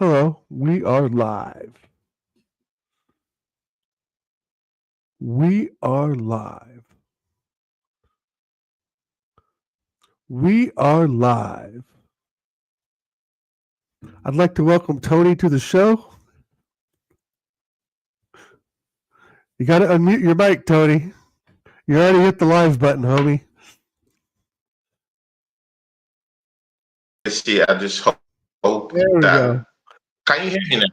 Hello, we are live. We are live. We are live. I'd like to welcome Tony to the show. You got to unmute your mic, Tony. You already hit the live button, homie. See, I just hope There we that. go. Can you hear me now?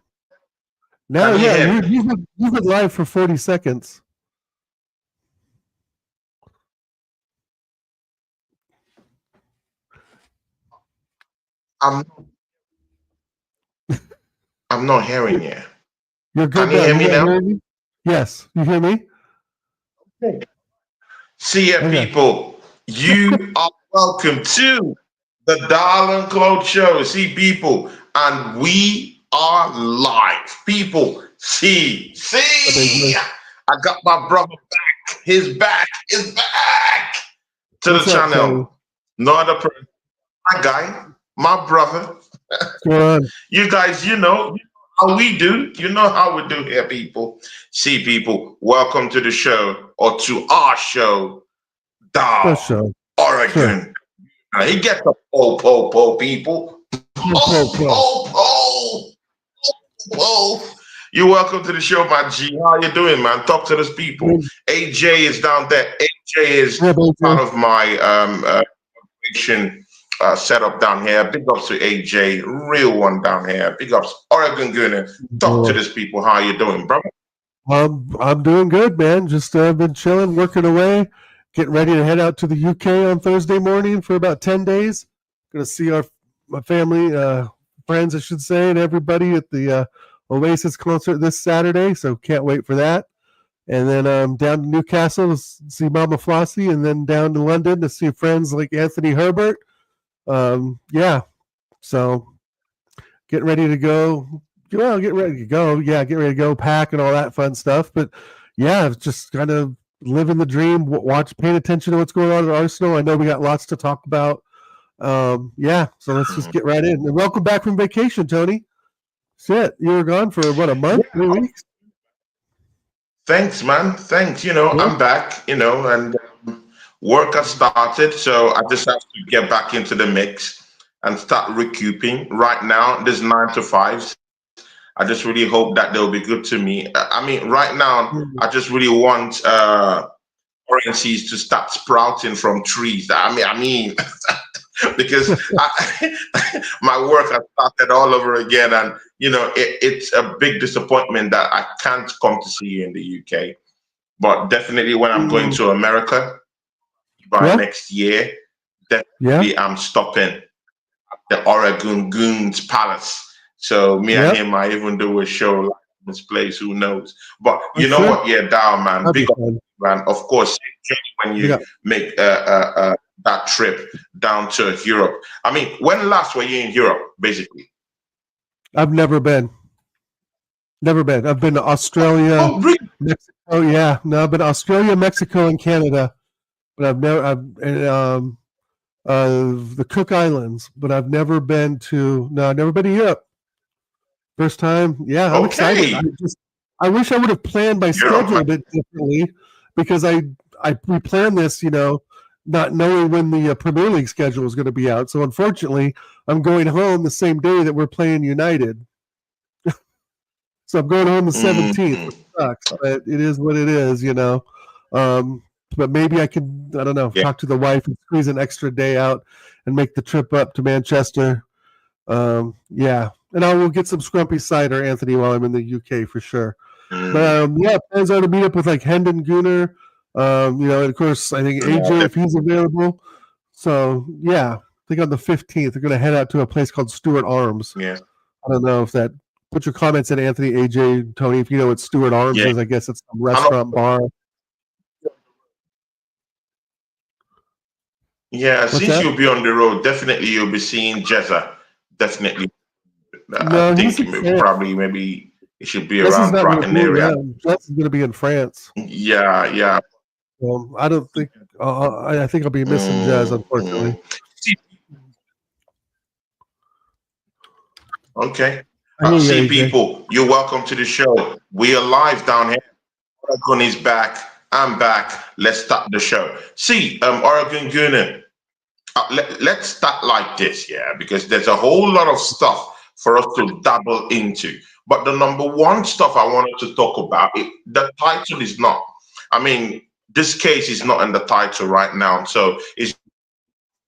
Now, Can you yeah, hear me? you've been live for 40 seconds. I'm not hearing you. You're good Can you now. hear You me not now? hearing me? Yes. You hear me? See ya, Okay. people. You are welcome to the Darling Cloud Show. See, people, and we are live. People, see. I got my brother back. His back is back to What's the up, Tony? channel. No other person. My guy, my brother. What's going on? You guys, you know how we do. You know how we do here, people. See, people, welcome to the show or to our show, For Dow, sure. Sure. Oregon. He gets the po, people. Po. You're welcome to the show, my G. How you doing, man? Talk to those people. AJ is down there. AJ is part of my setup down here. Big ups to AJ, real one down here. Big ups, Oregon Gunner. Talk to these people. How you doing, brother? I'm doing good, man. Just been chilling, working away, getting ready to head out to the UK on Thursday morning for about 10 days. Going to see my family, friends, I should say, and everybody at the Oasis concert this Saturday. So can't wait for that. And then down to Newcastle to see Mama Flossie, and then down to London to see friends like Anthony Herbert. Yeah, so getting ready to go. Well, get ready to go. Yeah, get ready to go, pack and all that fun stuff. But yeah, just kind of living the dream, paying attention to what's going on at Arsenal. I know we got lots to talk about. Yeah, so let's just get right in. And welcome back from vacation, Tony. Shit, you were gone for what, a month, 3 weeks? Thanks, man. Thanks. I'm back, and work has started. So I just have to get back into the mix and start recouping. Right now, there's 9 to 5s. I just really hope that they'll be good to me. I mean, right now, I just really want currencies to start sprouting from trees. I mean, because my work has started all over again, and it's a big disappointment that I can't come to see you in the UK. But definitely, when I'm going to America by next year, definitely I'm stopping at the Oregon Goons Palace. So me and him might even do a show like this place. Who knows? But you know what? Yeah, Dow, man. Big up, man. Of course, when you make that trip down to Europe. I mean, when last were you in Europe, basically? I've never been. Never been. I've been to Australia, really? Mexico. Yeah, no, I've been to Australia, Mexico, and Canada, but I've never. The Cook Islands, but I've never been to. No, I've never been to Europe. First time. Yeah, I'm excited. I wish I would have planned my schedule a bit differently, because we planned this, not knowing when the Premier League schedule was going to be out. So unfortunately, I'm going home the same day that we're playing United. So I'm going home the 17th, which sucks, but it is what it is, But maybe I can, I don't know, talk to the wife and squeeze an extra day out and make the trip up to Manchester. Yeah, and I will get some scrumpy cider, Anthony, while I'm in the UK for sure. But yeah, plans are to meet up with like Hendon Gunner. And of course, I think AJ, if he's available. So yeah, I think on the 15th, they're going to head out to a place called Stewart Arms. Yeah. I don't know if that. Put your comments in, Anthony, AJ, Tony, if you know what Stewart Arms is. I guess it's some restaurant bar. Yeah, since you'll be on the road, definitely you'll be seeing Jezza. Definitely. No, I think maybe it should be Jezza's around Brighton area. Jezza's going to be in France. Yeah. I don't think. I think I'll be missing Jez, unfortunately. Okay. I hear See, you, AJ. people, you're welcome to the show. We are live down here. Oregon is back. I'm back. Let's start the show. See, Oregon Gunner, let's start like this, yeah, because there's a whole lot of stuff for us to dabble into. But the number one stuff I wanted to talk about, the title is not. I mean, this case is not in the title right now, so it's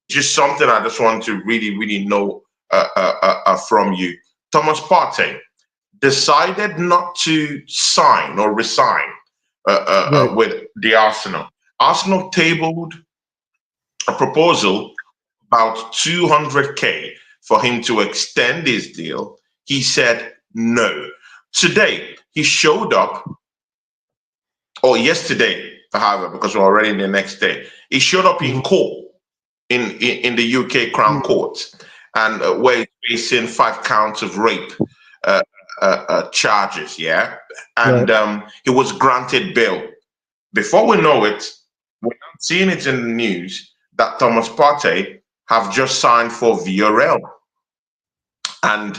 just something I just want to really, really know from you. Thomas Partey decided not to sign or resign Right. with the Arsenal. Arsenal tabled a proposal about 200K for him to extend his deal. He said no. Today, he showed up, or yesterday, however, because we're already in the next day, he showed up in court in the UK Crown Court, and where he's facing 5 counts of rape charges, yeah? And he was granted bail. Before we know it, we're not seeing it in the news that Thomas Partey have just signed for Villareal, and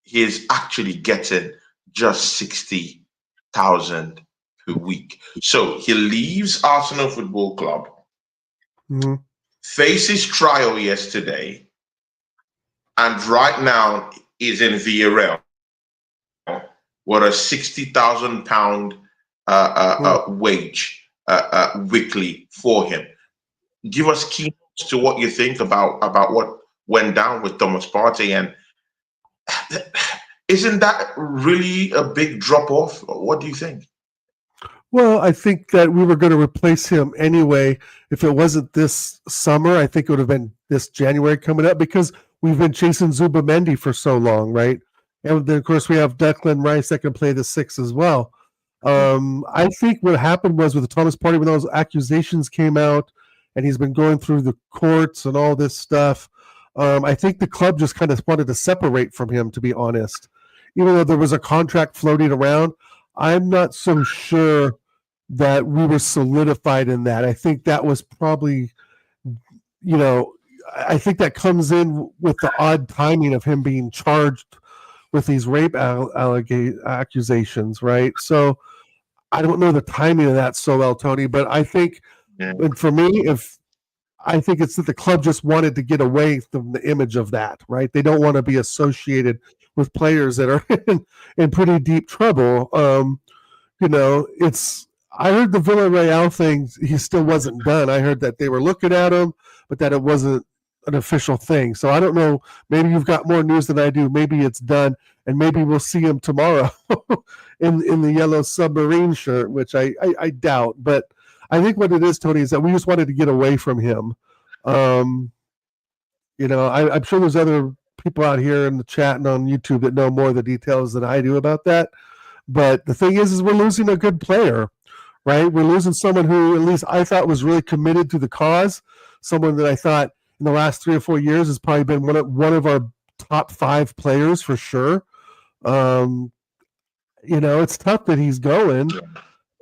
he is actually getting just 60,000 per week. So he leaves Arsenal Football Club, faces trial yesterday, and right now is in Villareal with a £60,000 wage weekly for him. Give us key notes to what you think about what went down with Thomas Partey, and isn't that really a big drop off? What do you think? Well, I think that we were going to replace him anyway. If it wasn't this summer, I think it would have been this January coming up, because we've been chasing Zubamendi for so long, right? And then, of course, we have Declan Rice that can play the 6 as well. I think what happened was with Thomas Partey, when those accusations came out and he's been going through the courts and all this stuff, I think the club just kind of wanted to separate from him, to be honest. Even though there was a contract floating around, I'm not so sure that we were solidified in that. I think that was probably, I think that comes in with the odd timing of him being charged with these rape accusations, right? So I don't know the timing of that so well, Tony, but I think, and for me, I think it's that the club just wanted to get away from the image of that, right? They don't want to be associated with players that are in pretty deep trouble. I heard the Villareal thing, he still wasn't done. I heard that they were looking at him, but that it wasn't an official thing. So I don't know. Maybe you've got more news than I do. Maybe it's done, and maybe we'll see him tomorrow in the yellow submarine shirt, which I doubt. But I think what it is, Tony, is that we just wanted to get away from him. I'm sure there's other people out here in the chat and on YouTube that know more of the details than I do about that. But the thing is we're losing a good player, right? We're losing someone who at least I thought was really committed to the cause, someone that I thought in the last 3 or 4 years has probably been one of our top 5 players for sure. It's tough that he's going,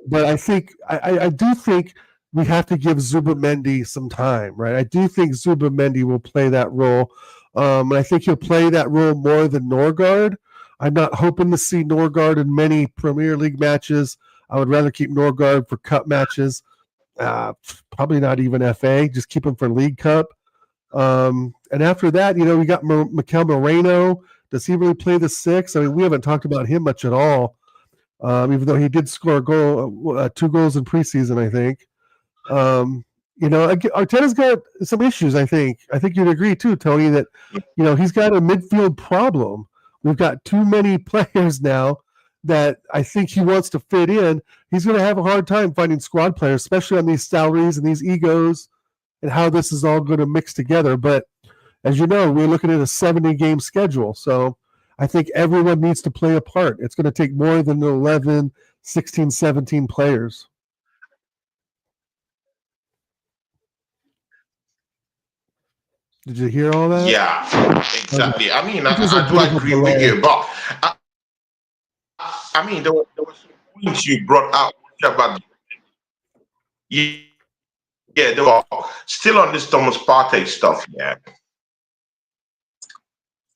but I think I do think we have to give Zubamendi some time, right? I do think Zubamendi will play that role. And I think he'll play that role more than Norgard. I'm not hoping to see Norgard in many Premier League matches. I would rather keep Norgard for cup matches. Probably not even FA. Just keep him for League Cup. And after that, we got Mikel Moreno. Does he really play the 6? I mean, we haven't talked about him much at all, even though he did score a goal, 2 goals in preseason, I think. Arteta's got some issues, I think. I think you'd agree too, Tony, that, he's got a midfield problem. We've got too many players now that I think he wants to fit in. He's going to have a hard time finding squad players, especially on these salaries and these egos and how this is all going to mix together. But as you know, we're looking at a 70-game schedule. So I think everyone needs to play a part. It's going to take more than 11, 16, 17 players. Did you hear all that? Yeah, exactly. I mean, I do agree delay. with you, but I mean, there were some points you brought out about. Yeah, they were still on this Thomas Partey stuff. Yeah,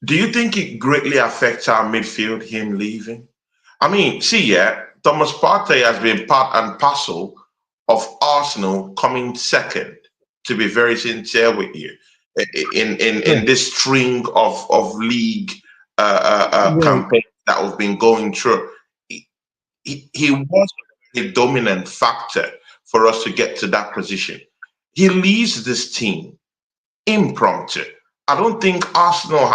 Do you think it greatly affects our midfield, him leaving? I mean, see, yeah, Thomas Partey has been part and parcel of Arsenal coming second, to be very sincere with you, Yeah, in this string of league right. campaigns that we've been going through. He was a dominant factor for us to get to that position. He leaves this team impromptu. I don't think Arsenal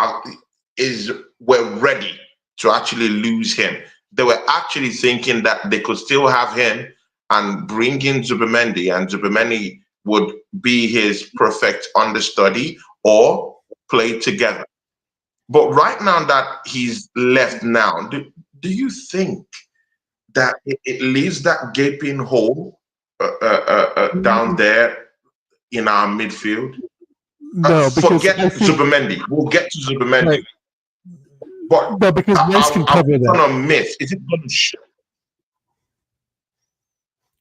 were ready to actually lose him. They were actually thinking that they could still have him and bring in Zubimendi, and Zubimendi would be his perfect understudy or play together. But right now that he's left now, do you think that it leaves that gaping hole down there in our midfield? No, because Forget I think Zubimendi. We'll get to Zubimendi. right. But No, because Rice can are cover we that. going to miss? Is it going to show?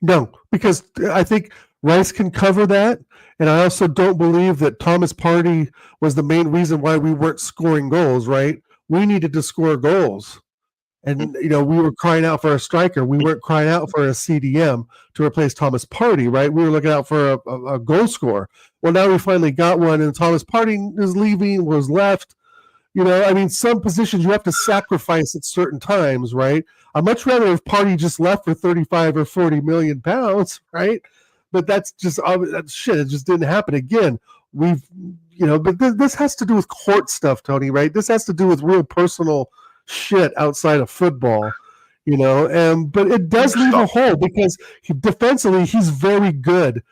No, because I think Rice can cover that, and I also don't believe that Thomas Partey was the main reason why we weren't scoring goals. Right? We needed to score goals. And we were crying out for a striker. We weren't crying out for a CDM to replace Thomas Partey, right? We were looking out for a goal scorer. Well, now we finally got one, and Thomas Partey is leaving, was left. I mean, some positions you have to sacrifice at certain times, right? I'd much rather if Partey just left for 35 or 40 million pounds, right? But that's just that shit. It just didn't happen again. But this has to do with court stuff, Tony, right? This has to do with real personal shit outside of football, but it does leave a hole because defensively he's very good.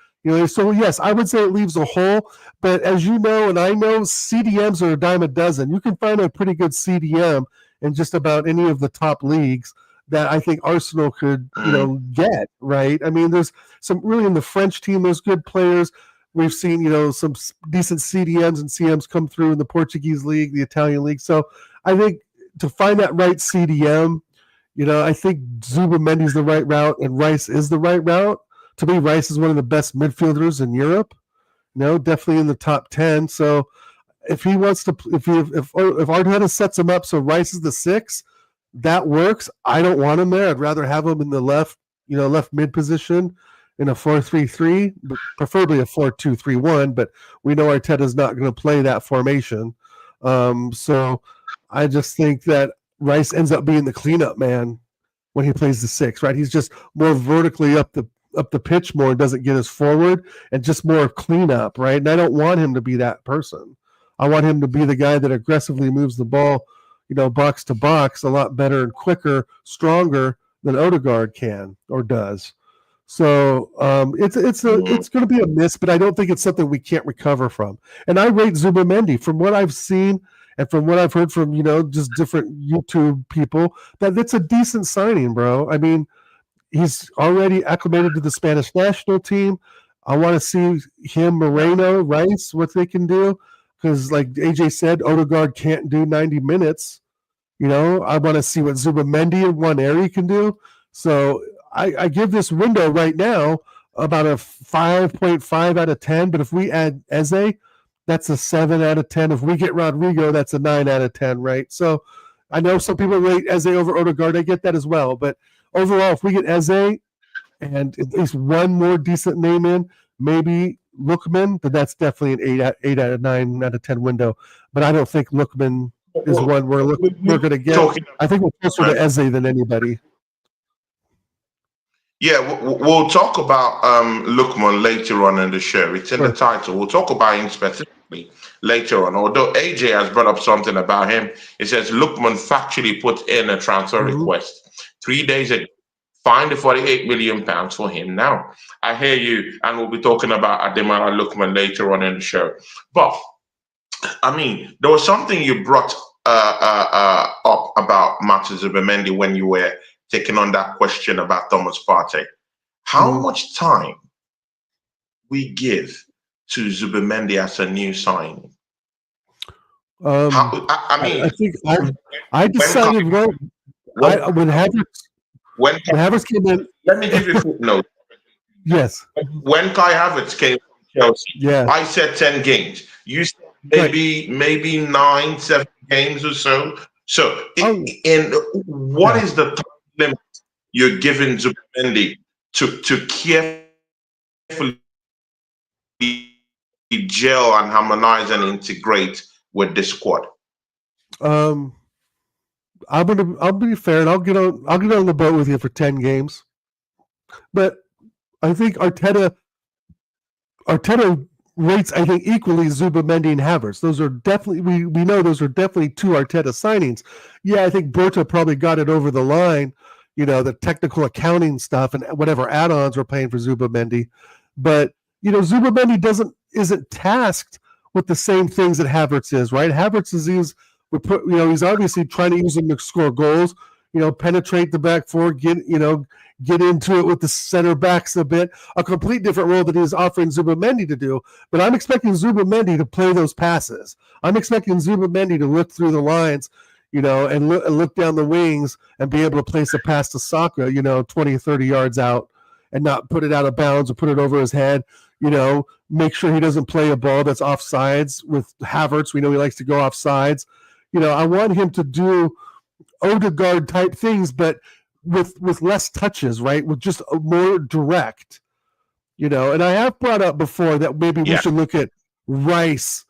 So yes, I would say it leaves a hole, but as you know, and I know, CDMs are a dime a dozen. You can find a pretty good CDM in just about any of the top leagues that I think Arsenal could, get, right? I mean, there's some really in the French team, there's good players. We've seen, some decent CDMs and CMs come through in the Portuguese league, the Italian league. So I think to find that right CDM, I think Zubimendi is the right route and Rice is the right route. To me, Rice is one of the best midfielders in Europe. Definitely in the top 10. So if he wants to, if Arteta sets him up so Rice is the 6, that works. I don't want him there. I'd rather have him in the left mid position in a 4-3-3, preferably a 4-2-3-1. But we know Arteta's not going to play that formation. So I just think that Rice ends up being the cleanup man when he plays the 6, right? He's just more vertically up the pitch more, doesn't get us forward, and just more cleanup, right? And I don't want him to be that person. I want him to be the guy that aggressively moves the ball, box to box a lot better and quicker, stronger than Odegaard can or does. So it's going to be a miss, but I don't think it's something we can't recover from. And I rate Zubimendi from what I've seen and from what I've heard from just different YouTube people that it's a decent signing, bro. I mean, he's already acclimated to the Spanish national team. I want to see him, Moreno, Rice, what they can do. Because like AJ said, Odegaard can't do 90 minutes. I want to see what Zubimendi and Nwaneri can do. So I give this window right now about a 5.5 out of 10. But if we add Eze, that's a 7 out of 10. If we get Rodrygo, that's a 9 out of 10, right? So I know some people rate Eze over Odegaard. I get that as well. But overall, if we get Eze and at least one more decent name in, maybe Lookman, then that's definitely an 8 out of 9 out of 10 window. But I don't think Lookman is one we're going to get. I think we're closer to Eze than anybody. Yeah, we'll talk about Lookman later on in the show. It's in the title. We'll talk about him specifically later on. Although AJ has brought up something about him. It says Lookman factually put in a transfer request 3 days ago. Find the 48 million pounds for him now. I hear you, and we'll be talking about Ademola Lookman later on in the show. But I mean, there was something you brought up about Martin Zubimendi when you were taking on that question about Thomas Partey. How much time we give to Zubimendi as a new signing? I think I decided when Havertz came in. Let me give you a footnote. Yes. When Kai Havertz came from Chelsea, I said 10 games. You said maybe 9, 7 games or so. So, Oh, in what yeah. is the time limit you're giving Zubimendi to carefully gel and harmonize and integrate with the squad? Um, I'll be fair and I'll get on the boat with you for 10 games. But I think Arteta rates, I think, equally Zubimendi and Havertz. Those are definitely we know those are definitely two Arteta signings. Yeah, I think Berta probably got it over the line, the technical accounting stuff and whatever add-ons we're paying for Zubimendi. But Zubimendi isn't tasked with the same things that Havertz is, right? Havertz is he's obviously trying to use him to score goals, penetrate the back four, get into it with the center backs a bit, a complete different role that he's offering Zubimendi to do. But I'm expecting Zubimendi to play those passes. I'm expecting Zubimendi to look through the lines, and look down the wings and be able to place a pass to Saka, 20, 30 yards out and not put it out of bounds or put it over his head, make sure he doesn't play a ball that's offsides with Havertz. We know he likes to go offsides. I want him to do Odegaard type things, but with less touches, right? With just a more direct, And I have brought up before that maybe we should look at Rice,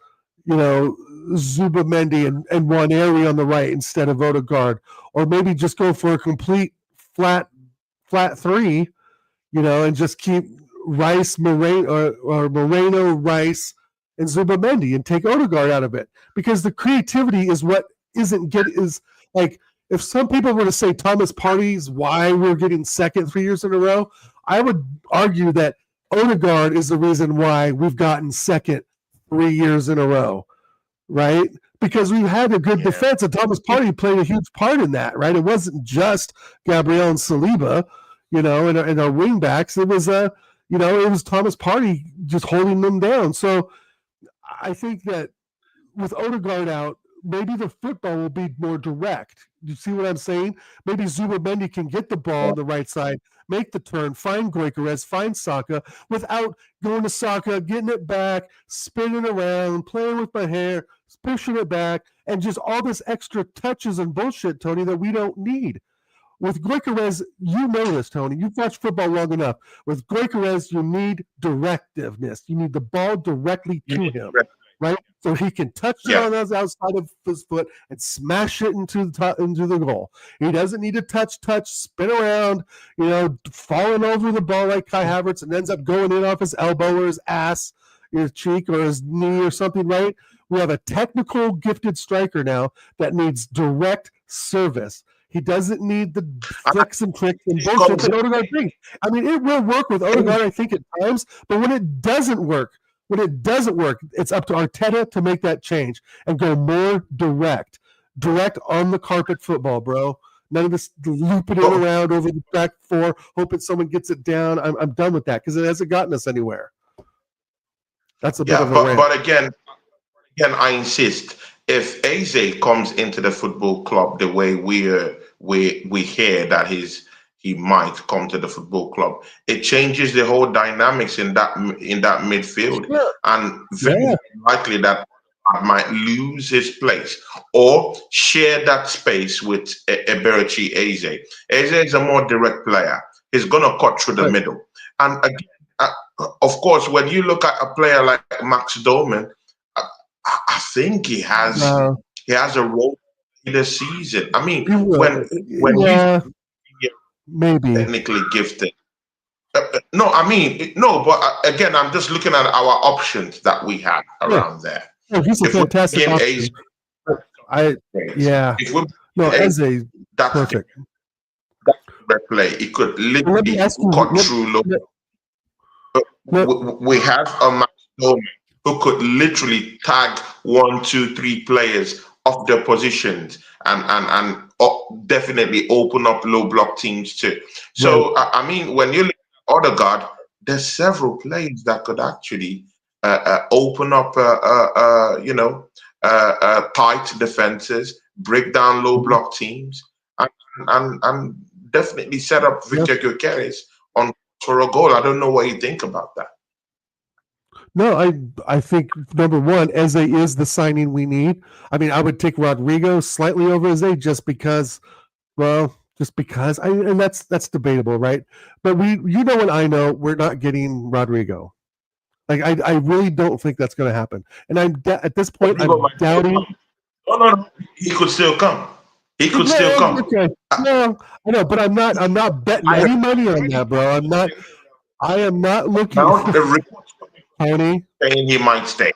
Zubimendi and Waneri on the right instead of Odegaard, or maybe just go for a complete flat three, and just keep Rice, Moreno, or Moreno, Rice, and Zubimendi, and take Odegaard out of it, because the creativity is what is like. If some people were to say Thomas Partey's why we're getting second 3 years in a row, I would argue that Odegaard is the reason why we've gotten second 3 years in a row, right? Because we've had a good defense, and Thomas Partey played a huge part in that, right? It wasn't just Gabriel and Saliba, and our wing backs. It was it was Thomas Partey just holding them down. So I think that with Odegaard out, maybe the football will be more direct. You see what I'm saying? Maybe Zubimendi can get the ball on the right side, make the turn, find Gyökeres, find Saka, without going to Saka, getting it back, spinning around, playing with my hair, pushing it back, and just all this extra touches and bullshit, Tony, that we don't need. With Gyökeres, you know this, Tony. You've watched football long enough. With Gyökeres, you need directiveness. You need the ball directly to him, right? So he can touch it on the outside of his foot and smash it into the goal. He doesn't need to touch, spin around, falling over the ball like Kai Havertz and ends up going in off his elbow or his ass, his cheek or his knee or something, right? We have a technical, gifted striker now that needs direct service. He doesn't need the flicks and tricks and bullshit that Odegaard brings. I mean, it will work with Odegaard, I think, at times, but when it doesn't work, it's up to Arteta to make that change and go more direct on the carpet football, bro. None of this looping it around over the back four, hoping someone gets it down. I'm done with that because it hasn't gotten us anywhere. That's a bit of a rant. But again, I insist. If Eze comes into the football club the way we hear that he might come to the football club, it changes the whole dynamics in that midfield, and very likely that might lose his place or share that space with Eberechi Eze. Eze is a more direct player. He's gonna cut through the middle, and again, of course, when you look at a player like Max Doman, I think he has a role in the season. I mean, when he's maybe technically gifted. No, but again, I'm just looking at our options that we have around there. Oh, he's a fantastic option. Eze, that's perfect. That play. It could literally cut through. We have a Max Doman who could literally tag 1, 2, 3 players off their positions and definitely open up low block teams too. So I mean, when you look at Odegaard, there's several players that could actually open up tight defenses, break down low block teams, and definitely set up Victor Gyökeres on for a goal. I don't know what you think about that. No, I think number one, Eze is the signing we need. I mean, I would take Rodrygo slightly over Eze just because, and that's debatable, right? But and I know we're not getting Rodrygo. Like I really don't think that's going to happen. And at this point, Rodrygo I'm might still doubting. come. No. He could still come. He could still come. Okay, no, I know, but I'm not betting I any money on that, bro. I am not looking. now the reports Tony, saying he might stay.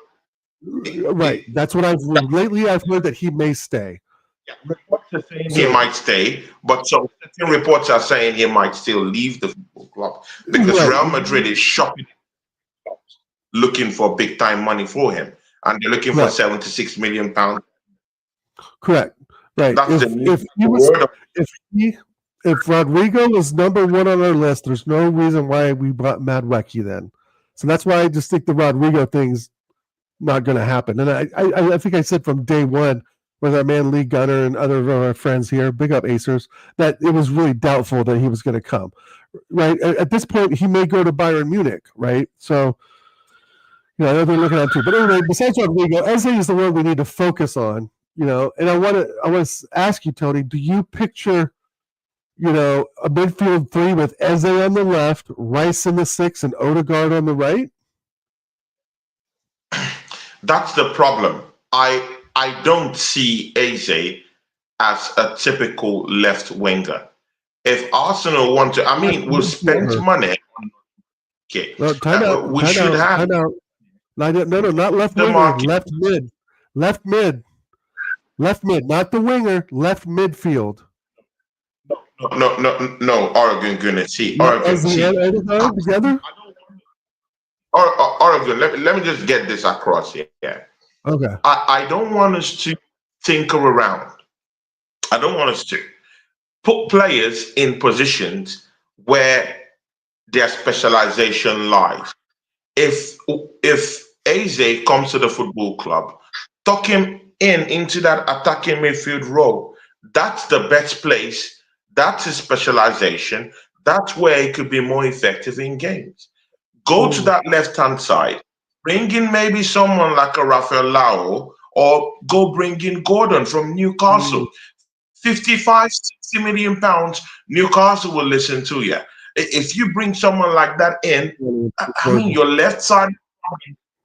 right? That's what I've heard that he may stay. Yeah, reports are saying he might stay, but some certain reports are saying he might still leave the football club because Right. Real Madrid is shopping, looking for big time money for him, and they're looking for Right. £76 million. Correct. Right. That's If Rodrygo was number one on our list, there's no reason why we brought Madueke then. So that's why I just think the Rodrygo thing's not going to happen. And I think I said from day one with our man Lee Gunner and other of our friends here, big up Acers, that it was really doubtful that he was going to come. Right. At this point, he may go to Bayern Munich. Right. So, they're looking at too. But anyway, besides Rodrygo, Eze is the one we need to focus on. And I want to ask you, Tony, do you picture, a midfield three with Eze on the left, Rice in the 6, and Odegaard on the right? That's the problem. I don't see Eze as a typical left winger. If Arsenal want to, we'll spend money. Okay, we should have. No, not left winger. Left mid, not the winger. Left midfield. No. Oregon gonna see. Oregon together. Oregon, let me just get this across here. Yeah. Okay. I don't want us to tinker around. I don't want us to put players in positions where their specialization lies. If Eze comes to the football club, tuck him into that attacking midfield role. That's the best place. That's his specialization. That's where he could be more effective in games. Go to that left-hand side. Bring in maybe someone like a Rafael Leao, or go bring in Gordon from Newcastle. 55, 60 million pounds, Newcastle will listen to you. If you bring someone like that in, your left side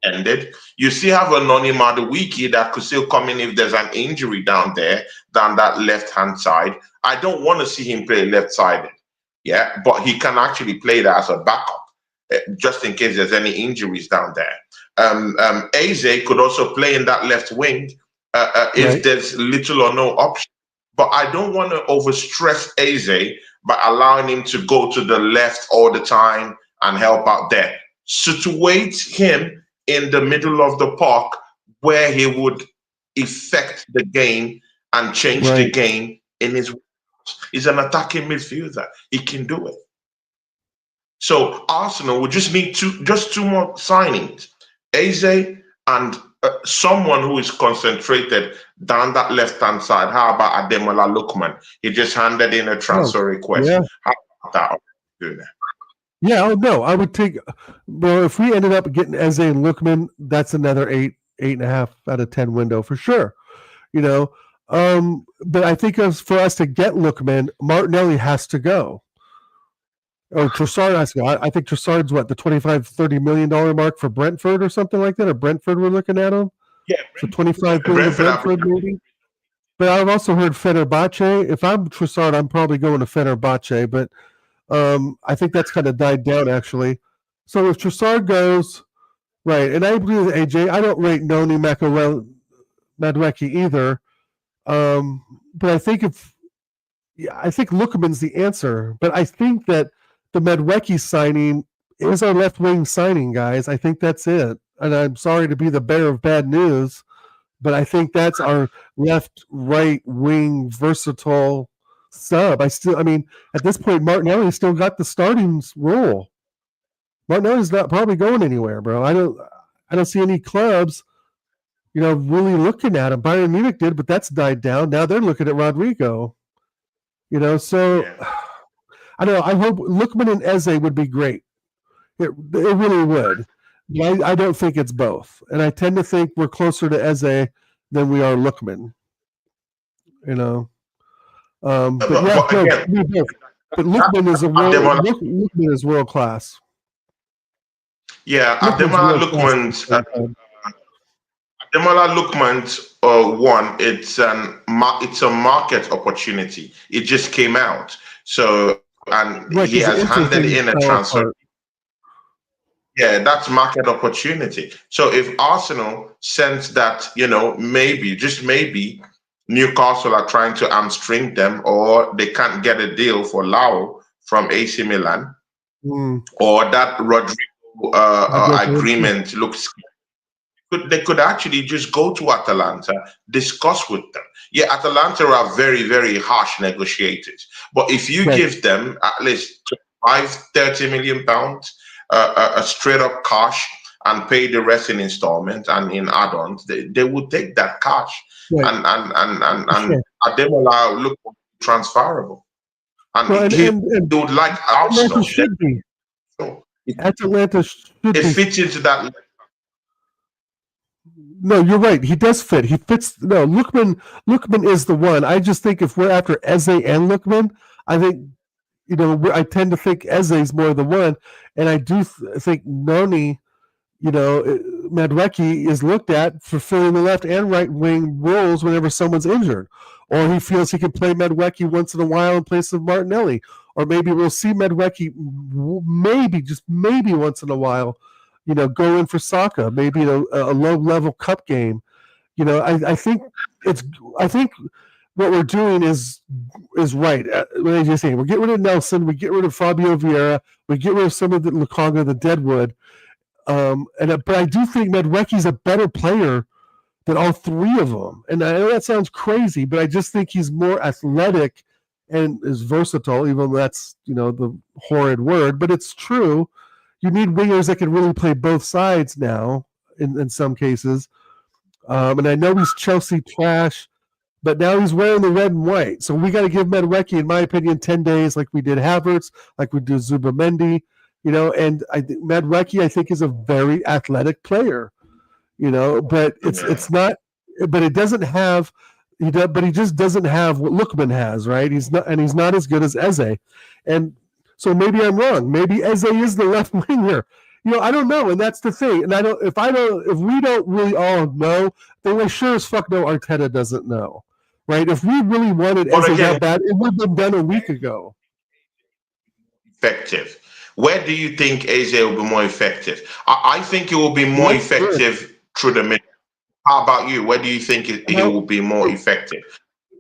ended. You still have a Noni Madueke that could still come in if there's an injury down that left-hand side. I don't want to see him play left-sided. Yeah, but he can actually play that as a backup, just in case there's any injuries down there. Eze could also play in that left wing if there's little or no option. But I don't want to overstress Eze by allowing him to go to the left all the time and help out there. Situate him in the middle of the park where he would affect the game and change the game in his. He's an attacking midfielder. He can do it. So Arsenal would just need two more signings, Eze and someone who is concentrated down that left-hand side. How about Ademola Lookman? He just handed in a transfer request. Yeah. How about that? Yeah, no, I would take. Well, if we ended up getting Eze and Lookman, that's another 8.5 out of 10 window for sure. But I think for us to get Lookman, Martinelli has to go. Oh, Trossard has to go. I think Trossard's the $25-30 million mark for Brentford or something like that. Or Brentford, we're looking at him. Yeah, so 25 million to Brentford maybe. But I've also heard Fenerbahce. If I'm Trossard, I'm probably going to Fenerbahce. But I think that's kind of died down actually. So if Trossard goes, right, and I agree with AJ. I don't rate Noni Madueke either. But I think I think Lookman's the answer. But I think that the Madueke signing is our left wing signing, guys. I think that's it. And I'm sorry to be the bearer of bad news, but I think that's our left, right wing versatile sub. At this point, Martinelli still got the starting role. Martinelli's not probably going anywhere, bro. I don't see any clubs, really looking at him. Bayern Munich did, but that's died down. Now they're looking at Rodrygo. So I don't know. I hope Lookman and Eze would be great. It really would. I don't think it's both, and I tend to think we're closer to Eze than we are Lookman. You know, but yeah, but no, again, but Lookman is Ademola, Lookman is world class. yeah, Lookman's Ademola world class. Lookman's Ademola Lookman's one. It's a market opportunity. It just came out, so and Right, he because the has Inter handed thing in a fell transfer. apart. Yeah, that's market opportunity. So if Arsenal sense that, maybe, just maybe, Newcastle are trying to hamstring them, or they can't get a deal for Lau from AC Milan, or that Rodrygo agreement looks, they could actually just go to Atalanta, discuss with them. Yeah, Atalanta are very, very harsh negotiators. But if you Right. give them at least 30 million pounds, a straight up cash, and pay the rest in installment and in add-ons, they would take that cash. Right. And Ademola look transferable. And Well, he and would like Atlanta Arsenal. should be. So Atlanta should it be. fits into that. No, you're right. He does fit. He fits. No, Lookman is the one. I just think if we're after Eze and Lookman, I think I tend to think Eze is more the one, and I do think Noni, Madueke is looked at for filling the left and right wing roles whenever someone's injured, or he feels he can play Madueke once in a while in place of Martinelli, or maybe we'll see Madueke maybe once in a while, go in for Saka, maybe a low level cup game. I think what we're doing is right. What I just saying, we get rid of Nelson, we get rid of Fabio Vieira, we get rid of some of the Lukonga, the Deadwood. But I do think Madueke's a better player than all three of them. And I know that sounds crazy, but I just think he's more athletic and is versatile, even though that's, the horrid word, but it's true. You need wingers that can really play both sides now in some cases. And I know he's Chelsea trash, but now he's wearing the red and white. So we got to give Madueke, in my opinion, 10 days like we did Havertz, like we did Zubamendi, and I think Madueke, I think, is a very athletic player, but it's not, but it doesn't have, but he just doesn't have what Lookman has, right? He's not as good as Eze. And so maybe I'm wrong. Maybe Eze is the left winger. I don't know, and that's the thing. And if we don't really all know, then we sure as fuck know Arteta doesn't know, right? If we really wanted Eze that bad, it would have been done a week ago. Effective. Where do you think Eze will be more effective? I think it will be more effective through the middle. How about you? Where do you think he will be more effective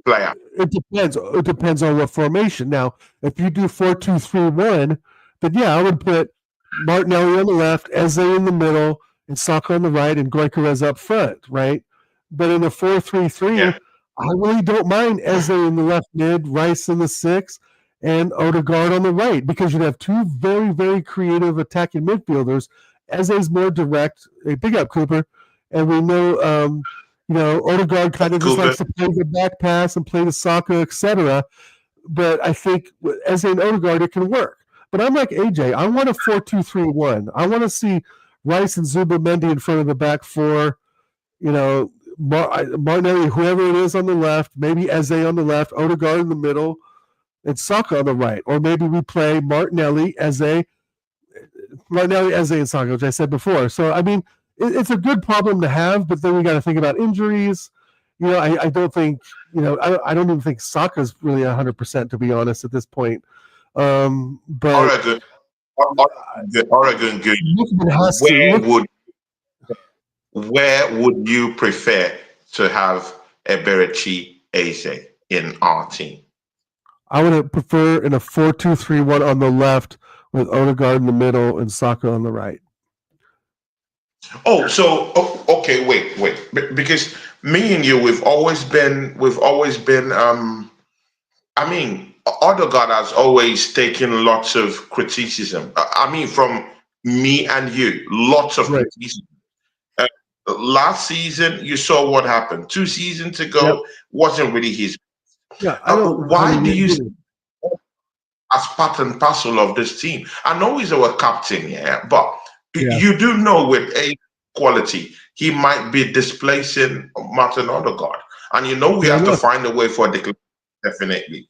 player? It depends. It depends on what formation. Now, if you do 4-2-3-1, then yeah, I would put Martinelli on the left, Eze in the middle, and Saka on the right, and Gyökeres up front, right? But in a 4-3-3, I really don't mind Eze in the left mid, Rice in the 6, and Odegaard on the right, because you'd have two very, very creative attacking midfielders. Eze's more direct. Big up, Cooper. And we know, Odegaard kind of just likes to play the back pass and play the Saka, etc. But I think Eze and Odegaard, it can work. But I'm like AJ. I want a 4-2-3-1. I want to see Rice and Zubamendi in front of the back four. Martinelli, whoever it is on the left, maybe Eze on the left, Odegaard in the middle, and Saka on the right. Or maybe we play Martinelli, Eze, and Saka, which I said before. So, I mean, it's a good problem to have, but then we got to think about injuries. I don't think, I don't even think Saka's really 100%, to be honest, at this point. But Oregon good. Where would you prefer to have Eberechi Eze in our team? I would prefer in a 4-2-3-1 on the left with Odegaard in the middle and Saka on the right. Okay, wait, because me and you, we've always been. I mean, Odegaard has always taken lots of criticism. I mean, from me and you, lots of criticism. Last season, you saw what happened. 2 seasons ago, wasn't really his. Yeah, why do you see as part and parcel of this team? I know he's our captain, yeah, but Yeah. You do know with a quality, he might be displacing Martin Odegaard. And we Fair have to enough. find a way for Declan, definitely.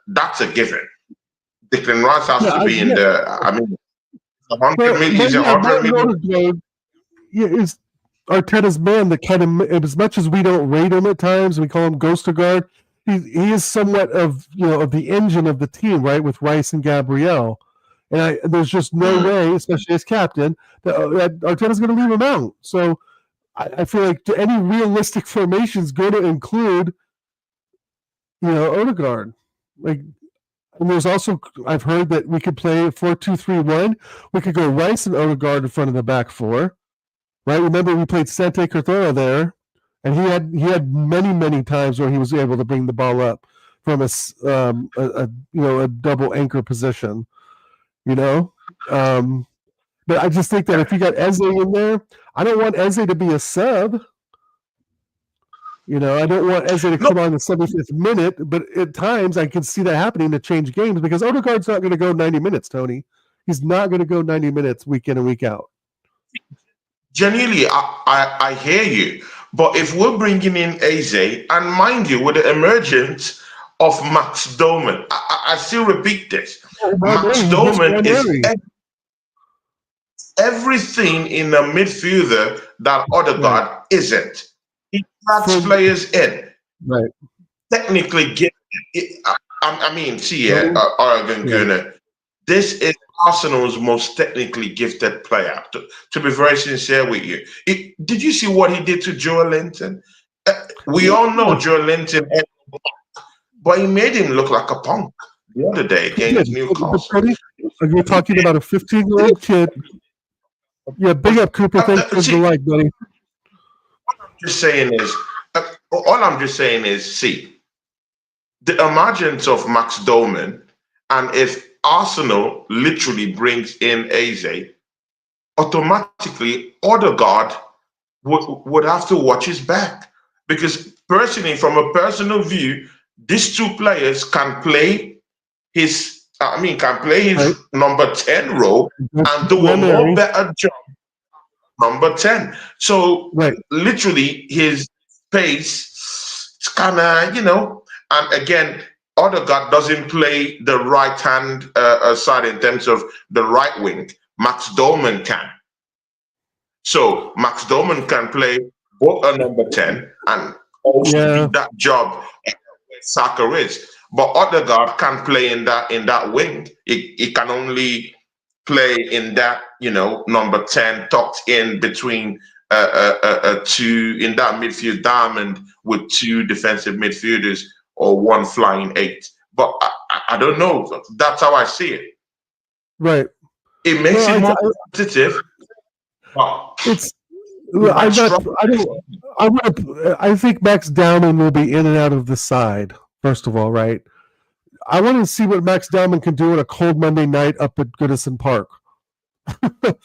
That's a given. Declan Rice has to be in Yeah. the, I mean, 100 Well, million, is it 100 Martin million? Odegaard is Arteta's man that kind of, as much as we don't rate him at times, we call him Ghost-Odegaard, he is somewhat of the engine of the team, right, with Rice and Gabriel. And there's just no way, especially as captain, that Arteta's going to leave him out. So I feel like any realistic formation is going to include, Odegaard. Like, and there's also, I've heard that we could play 4-2-3-1. We could go Rice and Odegaard in front of the back four, right? Remember we played Sante Corthoro there, and he had many times where he was able to bring the ball up from a double anchor position, But I just think that if you got Eze in there, I don't want Eze to be a sub. I don't want Eze to come on the 75th minute, but at times I can see that happening to change games because Odegaard's not going to go 90 minutes, Tony. He's not going to go 90 minutes week in and week out. Genuinely, I hear you. But if we're bringing in Eze, and mind you, with the emergence of Max Doman, I still repeat this. Max Doman is everything in a midfielder that Odegaard isn't. He drags players in. Right. Technically, Oregon Gunner, this is Arsenal's most technically gifted player. To be very sincere with you, did you see what he did to Joe Linton? We all know Joe Linton, but he made him look like a punk the other day against Newcastle. You're talking about a 15-year-old kid. Yeah, big up Cooper. Thanks for the like, buddy. All I'm just saying is, see, the emergence of Max Doman, and if Arsenal literally brings in Eze, automatically Odegaard would have to watch his back. Because personally, from a personal view, these two players can play his number 10 role and do a more better job number 10. So literally his pace is kind of, and again, Odegaard doesn't play the right-hand side in terms of the right wing. Max Doman can. So Max Doman can play both a number 10 and also do that job where Saka is. But Odegaard can play in that wing. He can only play in that, number 10 tucked in between two in that midfield diamond with two defensive midfielders or one flying 8. But I don't know. That's how I see it. Right. It makes it more competitive. I think Max Dowman will be in and out of the side, first of all, right? I want to see what Max Dowman can do on a cold Monday night up at Goodison Park. I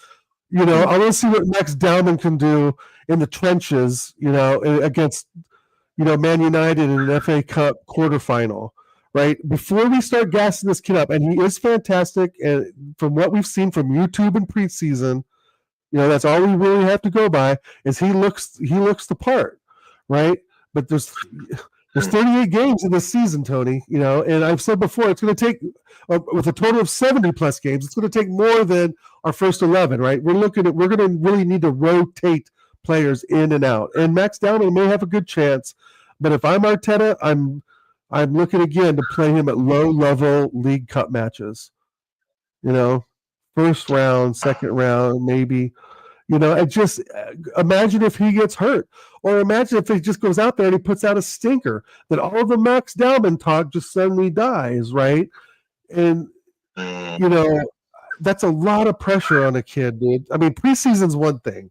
want to see what Max Dowman can do in the trenches, against, Man United in an FA Cup quarterfinal, right? Before we start gassing this kid up, and he is fantastic, and from what we've seen from YouTube and preseason, that's all we really have to go by, is he looks the part, right? But there's 38 games in this season, Tony, and I've said before, it's going to take, with a total of 70 plus games, it's going to take more than our first 11, right? We're going to really need to rotate players in and out, and Max Dowman may have a good chance, but if I'm Arteta, I'm looking again to play him at low level League Cup matches, first round, second round, maybe. And just imagine if he gets hurt, or imagine if he just goes out there and he puts out a stinker, that all of the Max Dowman talk just suddenly dies, right? And that's a lot of pressure on a kid, dude. I mean, preseason's one thing,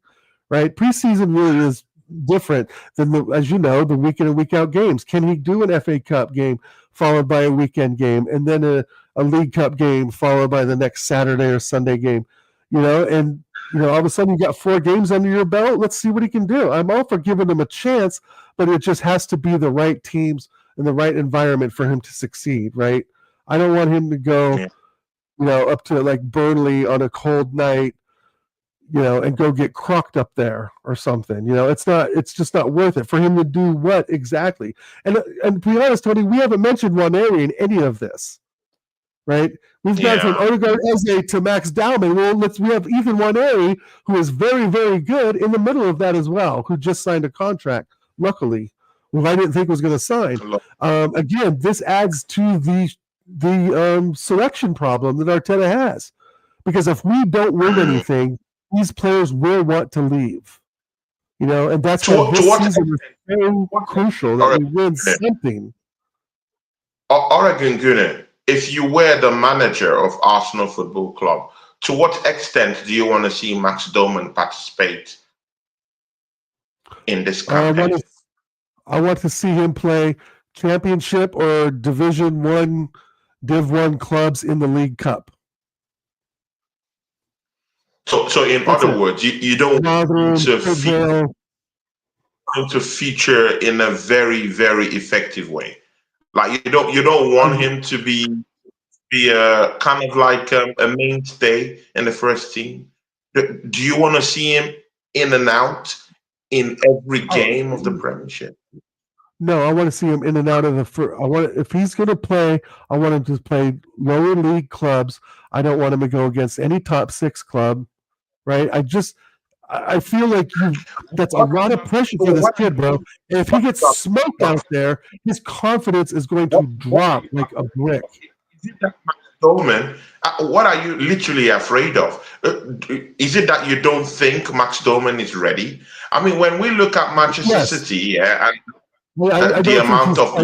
right? Preseason really is different than as you know, the week in and week out games. Can he do an FA Cup game followed by a weekend game, and then a League Cup game followed by the next Saturday or Sunday game? And all of a sudden you got 4 games under your belt. Let's see what he can do. I'm all for giving him a chance, but it just has to be the right teams and the right environment for him to succeed, right? I don't want him to go, up to like Burnley on a cold night, and go get crocked up there or something. It's just not worth it for him to do what exactly. And to be honest, Tony, we haven't mentioned Nwaneri in any of this, right? We've gone from Odegaard Eze to Max Dowman. Well, we have Ethan Nwaneri, who is very, very good in the middle of that as well, who just signed a contract, luckily, who I didn't think was going to sign. Again, this adds to the selection problem that Arteta has. Because if we don't win anything, these players will want to leave. And that's why this season is so crucial that we win something. Oregon Gunnar, if you were the manager of Arsenal Football Club, to what extent do you want to see Max Doman participate in this campaign? I want to see him play Championship or Division 1, Div 1 clubs in the League Cup. So in other words, you don't want to feature in a very, very effective way. Like you don't want him to be a kind of like a mainstay in the first team. Do you want to see him in and out in every game of the Premiership? No, I want to see him in and out of if he's going to play, I want him to play lower league clubs. I don't want him to go against any top 6 club, right? I feel like that's a lot of pressure for this kid, bro. And if he gets smoked out there, his confidence is going to drop like a brick. Doman, what are you literally afraid of? Is it that you don't think Max Doman is ready? I mean, when we look at Manchester City, and the amount of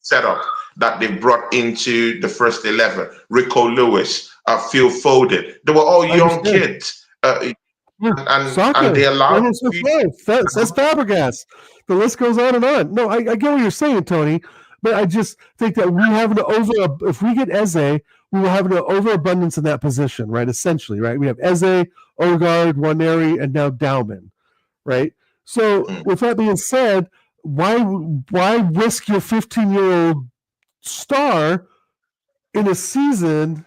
setup that they brought into the first 11, Rico Lewis, Phil Foden, they were all young kids. And they allowed that's Fabregas. The list goes on and on. No, I get what you're saying, Tony, but I just think that if we get Eze, we will have an overabundance in that position, right? Essentially, right? We have Eze, Odegaard, Nwaneri, and now Dowman, right? So with that being said, why risk your 15-year-old star in a season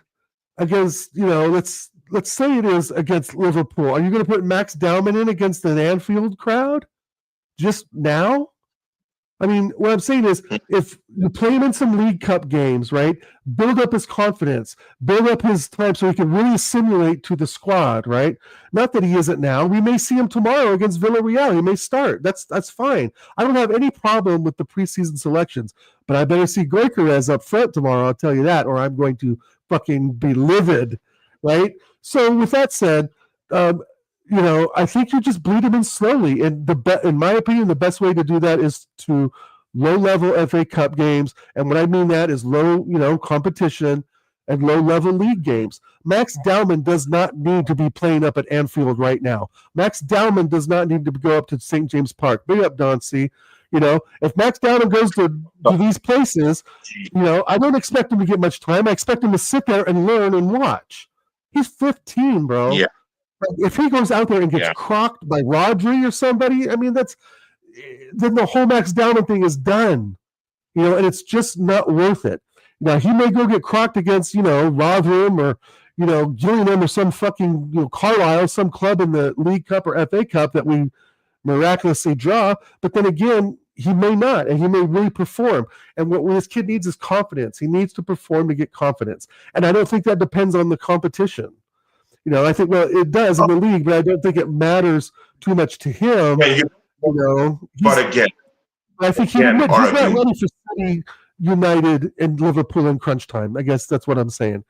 against, let's say it is against Liverpool. Are you going to put Max Dowman in against an Anfield crowd just now? I mean, what I'm saying is, if you play him in some League Cup games, right, build up his confidence, build up his time so he can really assimilate to the squad, right? Not that he isn't now. We may see him tomorrow against Villareal. He may start. That's fine. I don't have any problem with the preseason selections, but I better see Gyökeres up front tomorrow, I'll tell you that, or I'm going to fucking be livid, right? So with that said, I think you just bleed him in slowly. And in my opinion, the best way to do that is to low-level FA Cup games. And what I mean that is low, competition and low-level league games. Max Dowman does not need to be playing up at Anfield right now. Max Dowman does not need to go up to St. James Park. Big up, Dauncey. If Max Dowman goes to these places, I don't expect him to get much time. I expect him to sit there and learn and watch. He's 15, bro. Yeah. If he goes out there and gets crocked by Rodrygo or somebody, I mean, then the whole Max Dowman thing is done, and it's just not worth it. Now, he may go get crocked against, Rotherham or, Gillingham or some fucking, Carlisle, some club in the League Cup or FA Cup that we miraculously draw. But then again, he may not, and he may really perform. And what this kid needs is confidence. He needs to perform to get confidence. And I don't think that depends on the competition. I think, it does in the league, but I don't think it matters too much to him. But again, I think he's not ready for City, United, and Liverpool in crunch time. I guess that's what I'm saying.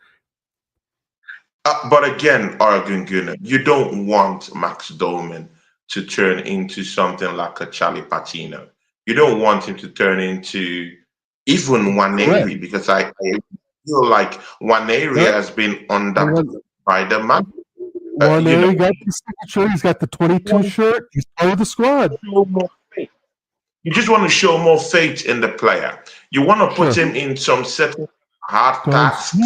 But again, Oregon Gunnar, you don't want Max Doman to turn into something like a Charlie Patino. You don't want him to turn into even Nwaneri, because I feel like Nwaneri has been under by the man. He got the signature. He's got the 22 shirt. He's part of the squad. You just want to show more faith in the player. You want to put him in some certain hard tasks.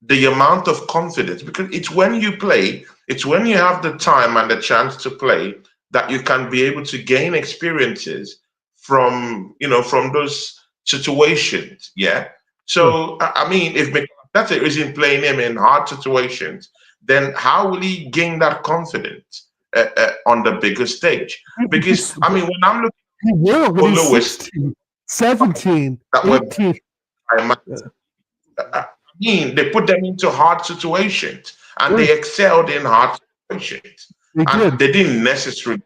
The amount of confidence, because it's when you play, it's when you have the time and the chance to play that you can be able to gain experiences from those situations. Yeah. So I mean, if Arteta isn't playing him in hard situations, then how will he gain that confidence on the bigger stage? Because I mean, when I'm looking He will when for he's Lewis, 16, 17, that were 18. I mean, they put them into hard situations, and Yeah, they excelled in hard situations, they and did. they didn't necessarily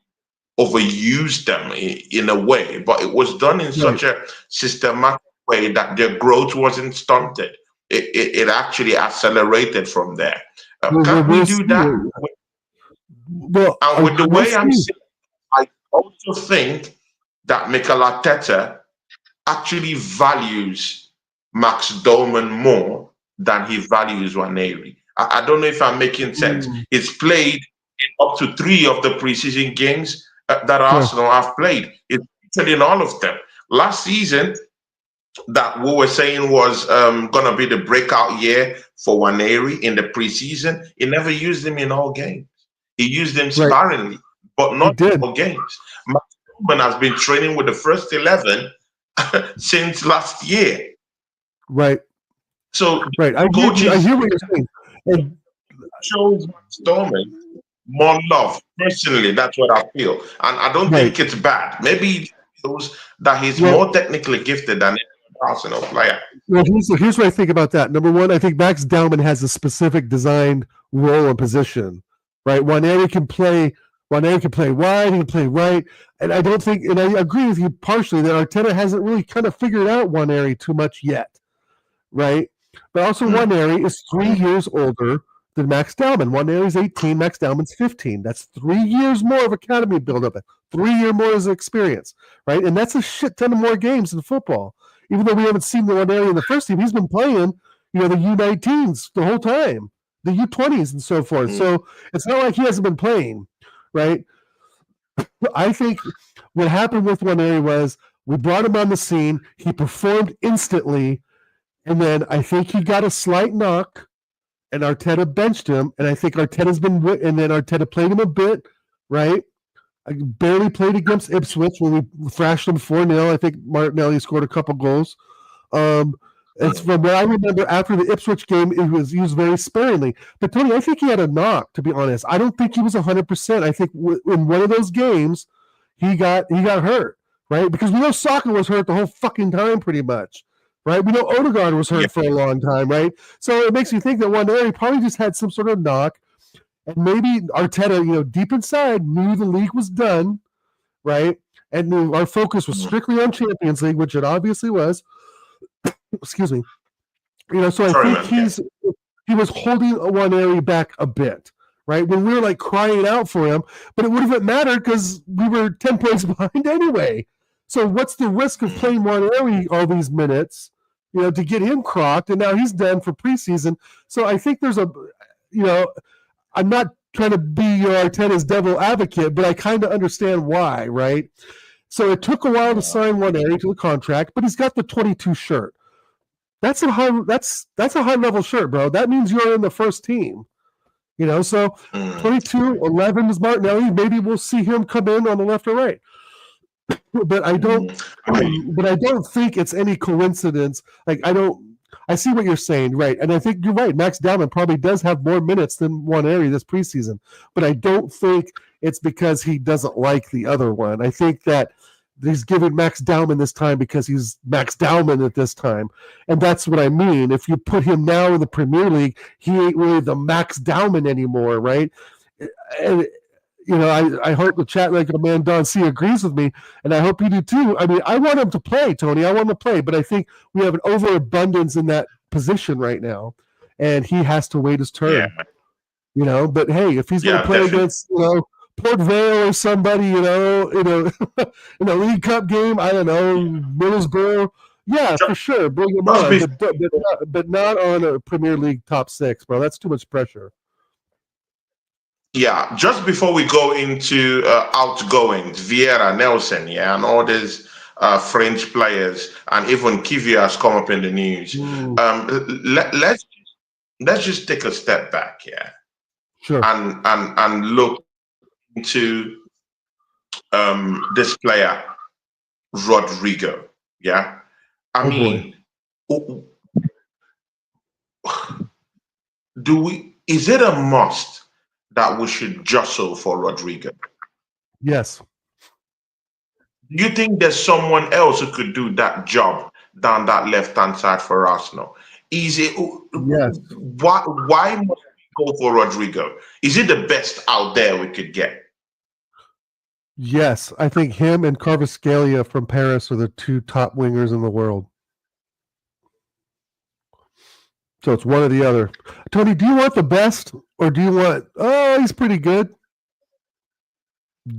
overuse them in a way, but it was done in Right. such a systematic way that their growth wasn't stunted. It actually accelerated from there. Can't we We'll do see. that? Well, And with the we'll way I'm see. seeing, I also think that Mikel Arteta actually values Max Dolman more than he values Waneri. I don't know if I'm making sense. Mm, He's played in up to 3 of the preseason games that sure. Arsenal have played. He's featured in all of them. Last season, that we were saying was going to be the breakout year for Waneri in the preseason, he never used him in all games. He used him Right. sparingly, but He not did. all games. Max Dolman has been training with the first 11 since last year. Right. So Right. I hear you. I coaches hear what you're saying. And shows Max Dolman more love. Personally, that's what I feel. And I don't right. think it's bad. Maybe it shows that he's Well, more technically gifted than any Arsenal player. well, here's what I think about that. Number one, I think Max Dowman has a specific designed role and position. Right. Waneri can play. Waneri can play wide. He can play right. And I don't think, and I agree with you partially that Arteta hasn't really kind of figured out Waneri too much yet. Right. But also, Mm. Waneri is 3 years older than Max Dowman. Waneri's 18. Max Dowman's 15. That's 3 years more of academy buildup. 3 year more as experience. Right. And that's a shit ton of more games in football. Even though we haven't seen the Waneri in the first team, he's been playing, the U19s the whole time, the U20s and so forth. Mm. So it's not like he hasn't been playing. Right. I think what happened with Waneri was we brought him on the scene. He performed instantly. And then I think he got a slight knock, and Arteta benched him. And I think Arteta's been, and then Arteta played him a bit, right? I barely played against Ipswich when we thrashed them 4-0. I think Martinelli scored a couple goals. It's from what I remember after the Ipswich game, it was used very sparingly. But Tony, I think he had a knock, to be honest. I don't think he was 100%. I think in one of those games, he got hurt, right? Because we know Saka was hurt the whole fucking time, pretty much, right? We know Odegaard was hurt for a long time, right? So it makes me think that Waneri probably just had some sort of knock, and maybe Arteta, deep inside, knew the league was done, right? And knew our focus was strictly on Champions League, which it obviously was. Excuse me. So I Sorry, think man. he was holding Waneri back a bit, right? When we were like crying out for him, but it wouldn't have mattered because we were 10 points behind anyway. So what's the risk of playing Waneri all these minutes, to get him crocked, and now he's done for preseason. So I think there's I'm not trying to be Arteta's devil advocate, but I kind of understand why, right? So it took a while to sign Waneri to the contract, but he's got the 22 shirt. That's a high level shirt, bro. That means you're in the first team. So 22, 11 is Martinelli. Maybe we'll see him come in on the left or right. But I don't think it's any coincidence. I see what you're saying, right? And I think you're right. Max Dowman probably does have more minutes than Waneri this preseason, but I don't think it's because he doesn't like the other one. I think that he's giving Max Dowman this time because he's Max Dowman at this time. And that's what I mean. If you put him now in the Premier League, he ain't really the Max Dowman anymore, right? And, I hope the chat like a man Don C agrees with me, and I hope you do too. I mean, I want him to play, Tony. I want him to play, but I think we have an overabundance in that position right now, and he has to wait his turn. But hey, if he's going to play against, Port Vale or somebody, in a League Cup game, I don't know, Middlesbrough, yeah, for sure, bring him on, but not on a Premier League top 6, bro. That's too much pressure. Yeah, just before we go into outgoings, Viera Nelson, and all these French players, and even Kivia has come up in the news. Let's just take a step back, sure, and look into this player, Rodrygo. I mean, is it a must that we should jostle for Rodrygo? Yes. Do you think there's someone else who could do that job down that left-hand side for Arsenal? Is it Yes. why must we go for Rodrygo? Is it the best out there we could get? Yes. I think him and Kvaratskhelia from Paris are the two top wingers in the world. So it's one or the other. Tony, do you want the best or do you want, oh, he's pretty good?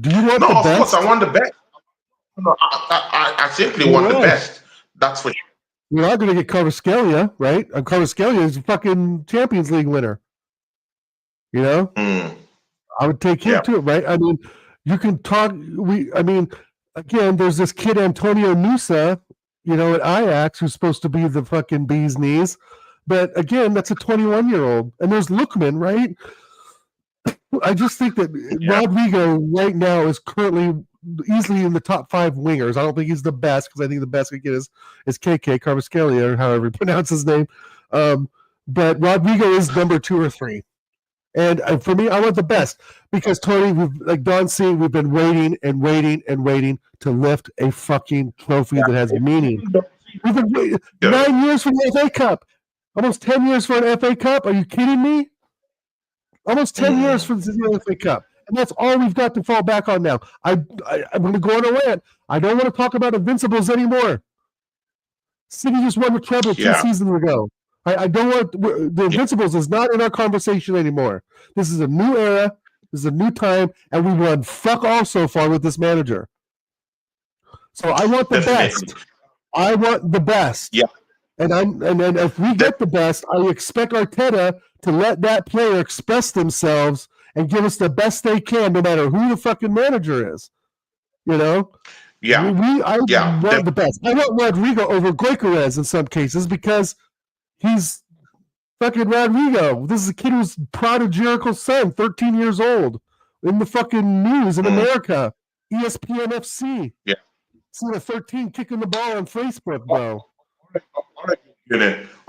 Do you want No, the of best? course I want the best. No, I simply want the best. That's for sure. We're not going to get Kvaratskhelia, right? And Kvaratskhelia is a fucking Champions League winner. You know? I would take him too, right? I mean, you can talk. Again, there's this kid Antonio Nusa, at Ajax, who's supposed to be the fucking bee's knees. But again, that's a 21-year-old. And there's Lookman, right? I just think that Rodrygo right now is currently easily in the top 5 wingers. I don't think he's the best because I think the best we get is KK Kvaratskhelia, or however you pronounce his name. But Rodrygo is number 2 or 3. And for me, I want the best because, Tony, like Don C, we've been waiting and waiting and waiting to lift a fucking trophy that has meaning. We've been waiting 9 years for the FA Cup. Almost 10 years for an FA Cup. Are you kidding me? Almost 10 years for the FA Cup. And that's all we've got to fall back on now. I'm going to go on a rant. I don't want to talk about Invincibles anymore. City just won the treble 2 seasons ago. I don't want the Invincibles is not in our conversation anymore. This is a new era. This is a new time, and we won fuck all so far with this manager. So I want the best. I want the best. Yeah. And if we get the best, I expect Arteta to let that player express themselves and give us the best they can, no matter who the fucking manager is. You know? Yeah. I want the best. I want Rodrygo over Gyökeres in some cases because he's fucking Rodrygo. This is a kid who's proud of Jericho's son, 13 years old, in the fucking news in America. ESPN FC. Yeah. See the 13 kicking the ball on Facebook, bro.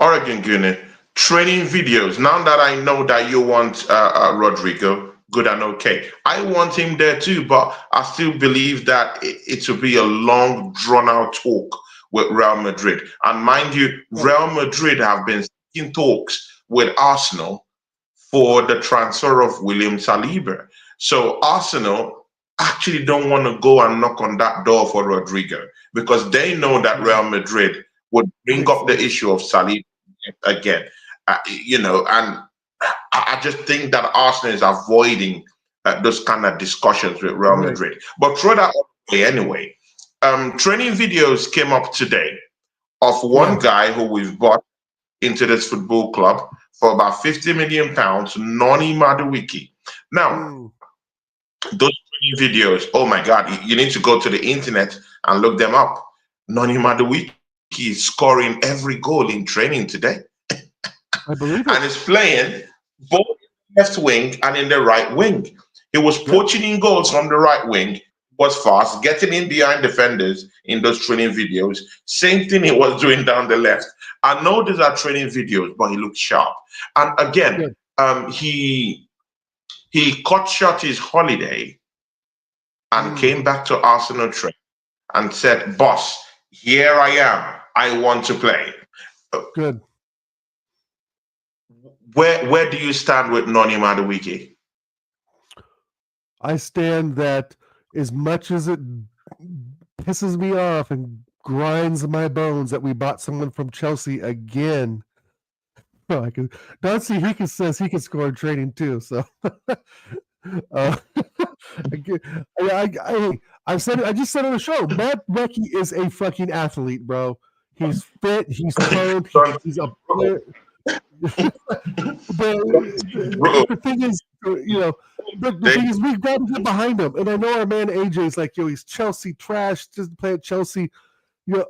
Oregon Guinea. Training videos. Now that I know that you want Rodrygo, good and okay. I want him there too, but I still believe that it will be a long, drawn-out talk with Real Madrid. And mind you, Real Madrid have been in talks with Arsenal for the transfer of William Saliba. So Arsenal actually don't want to go and knock on that door for Rodrygo because they know that Real Madrid would bring up the issue of Saliba again. And I just think that Arsenal is avoiding those kind of discussions with Real Madrid. But throw that away anyway. Training videos came up today of one guy who we've bought into this football club for about £50 million, Noni Madueke. Now, those training videos, oh my God, you need to go to the internet and look them up. Noni Madueke is scoring every goal in training today. I believe it. And he's playing both left wing and in the right wing. He was poaching in goals from the right wing, was fast, getting in behind defenders in those training videos. Same thing he was doing down the left. I know these are training videos, but he looked sharp. And again, he cut short his holiday and came back to Arsenal train and said, "Boss, here I am. I want to play." Good. Where do you stand with Noni Madueke? I stand that as much as it pisses me off and grinds my bones that we bought someone from Chelsea again. Oh, Nancy Hickes says he can score in training too. So I've said it. I just said on the show. Matt Becky is a fucking athlete, bro. He's fit. He's toned. He's a player. The thing is, the thing is, we've got to get behind him. And I know our man AJ is like, he's Chelsea trash. Just play at Chelsea. When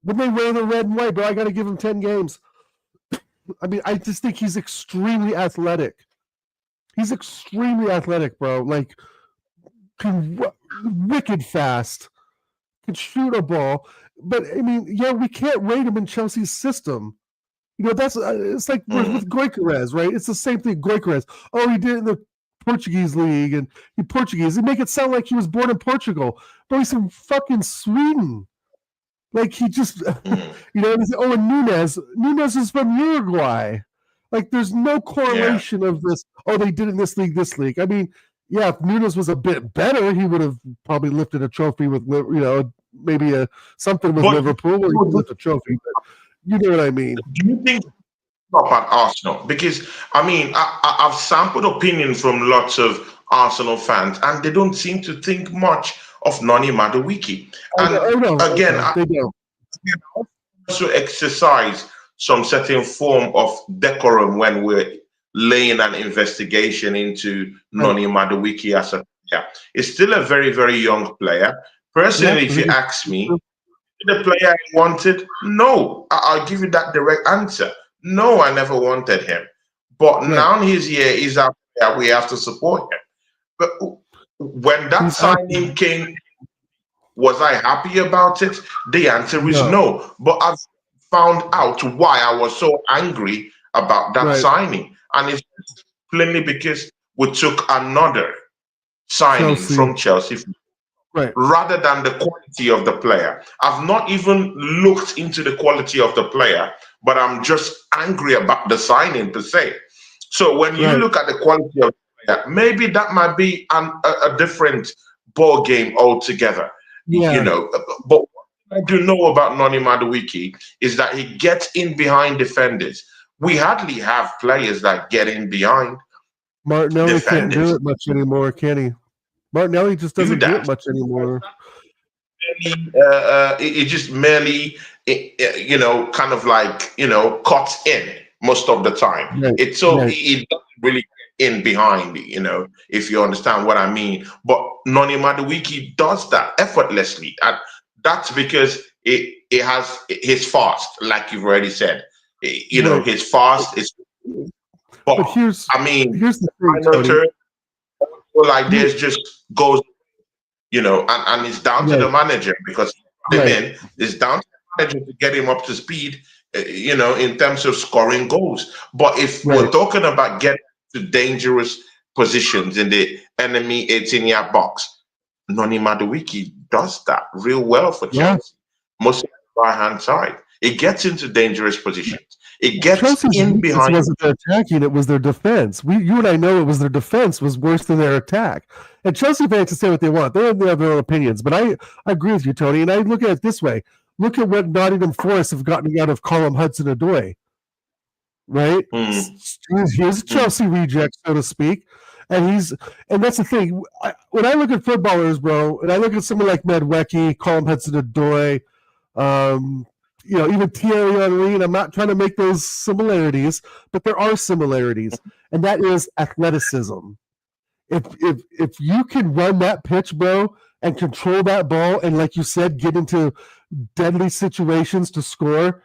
they wear the red and white, bro, I got to give him 10 games. I mean, I just think he's extremely athletic. He's extremely athletic, bro. Like, wicked fast. Can shoot a ball. But, I mean, we can't rate him in Chelsea's system. That's it's like with Goicoechea, right? It's the same thing. Goicoechea. Oh, he did it in the Portuguese league, and Portuguese. They make it sound like he was born in Portugal, but he's from fucking Sweden. Like he just, and Nunez is from Uruguay. Like there's no correlation of this. Oh, they did it in this league, this league. I mean, yeah, if Nunez was a bit better, he would have probably lifted a trophy with, maybe something with Liverpool where he could lift a trophy. But you know what I mean? Do you think at Arsenal? Because I mean, I've sampled opinions from lots of Arsenal fans, and they don't seem to think much of Noni Madueke. And again, they don't. I also exercise some certain form of decorum when we're laying an investigation into Noni Madueke as a player. It's still a very, very young player. Personally, if you ask me, the player I wanted? No. I'll give you that direct answer. No, I never wanted him. But now he's here, he's out there, we have to support him. But when that signing came, was I happy about it? The answer is no. But I've found out why I was so angry about that signing. And it's plainly because we took another signing from Chelsea. Rather than the quality of the player. I've not even looked into the quality of the player, but I'm just angry about the signing per se. So when you look at the quality of the player, maybe that might be a different ball game altogether. But what I do know about Noni Madueke is that he gets in behind defenders. We hardly have players that get in behind Martinelli defenders. Can't do it much anymore, can he? Martinelli just doesn't do it much anymore. It just merely, kind of like, cuts in most of the time. It doesn't really get in behind, if you understand what I mean. But Noni Madueke does that effortlessly. And that's because it has his fast, like you've already said. His fast is. But here's the thing, Tony. Like this just goes, and it's down to the manager because it's down to the manager to get him up to speed, in terms of scoring goals. But if we're talking about getting to dangerous positions in the enemy 18-yard box, Noni Madueke does that real well for Chelsea. Mostly on the right-hand side. It gets into dangerous positions. It gets Chelsea's in behind. It wasn't their attacking; it was their defense. You and I know it was their defense was worse than their attack. And Chelsea fans can say what they want; they have their own opinions. But I agree with you, Tony. And I look at it this way: look at what Nottingham Forest have gotten out of Callum Hudson-Odoi. Right? He's a Chelsea reject, so to speak. And that's the thing. When I look at footballers, bro, and I look at someone like Madueke, Callum Hudson-Odoi, even Thierry Henry, and I'm not trying to make those similarities, but there are similarities, and that is athleticism. If you can run that pitch, bro, and control that ball, and like you said, get into deadly situations to score,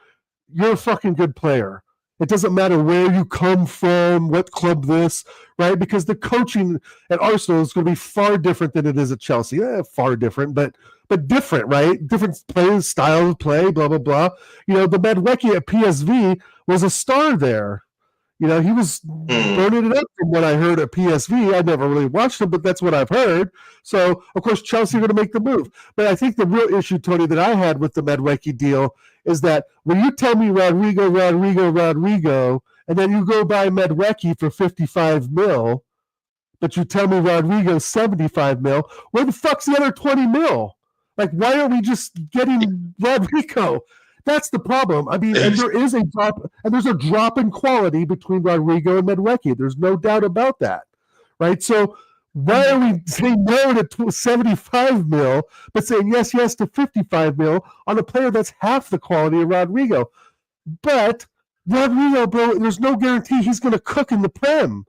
you're a fucking good player. It doesn't matter where you come from, what club this, right? Because the coaching at Arsenal is going to be far different than it is at Chelsea. Far different, but different, right? Different play, style of play, blah, blah, blah. The Madueke at PSV was a star there. He was burning it up from what I heard at PSV. I never really watched him, but that's what I've heard. So, of course, Chelsea are going to make the move. But I think the real issue, Tony, that I had with the Madueke deal is that when you tell me Rodrygo, and then you go buy Madueke for 55 mil, but you tell me Rodrygo 75 mil, where the fuck's the other 20 mil? Like, why are we just getting Rodrygo? That's the problem. I mean, and there is a drop, and there's a drop in quality between Rodrygo and Madueke. There's no doubt about that, right? So why are we saying no to 75 mil, but saying yes to 55 mil on a player that's half the quality of Rodrygo? But Rodrygo, bro, there's no guarantee he's going to cook in the Prem.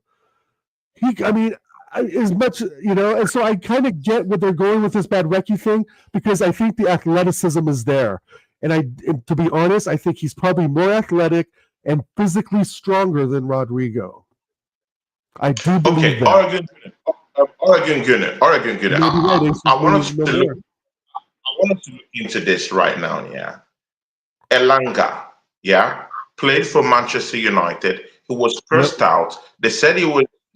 As much, and so I kind of get what they're going with this Madueke thing because I think the athleticism is there. And to be honest, I think he's probably more athletic and physically stronger than Rodrygo. I do believe that. Oregon Gunner. I want to look into this right now. Yeah, Elanga. Yeah, played for Manchester United. He was Yep. cursed out. They said he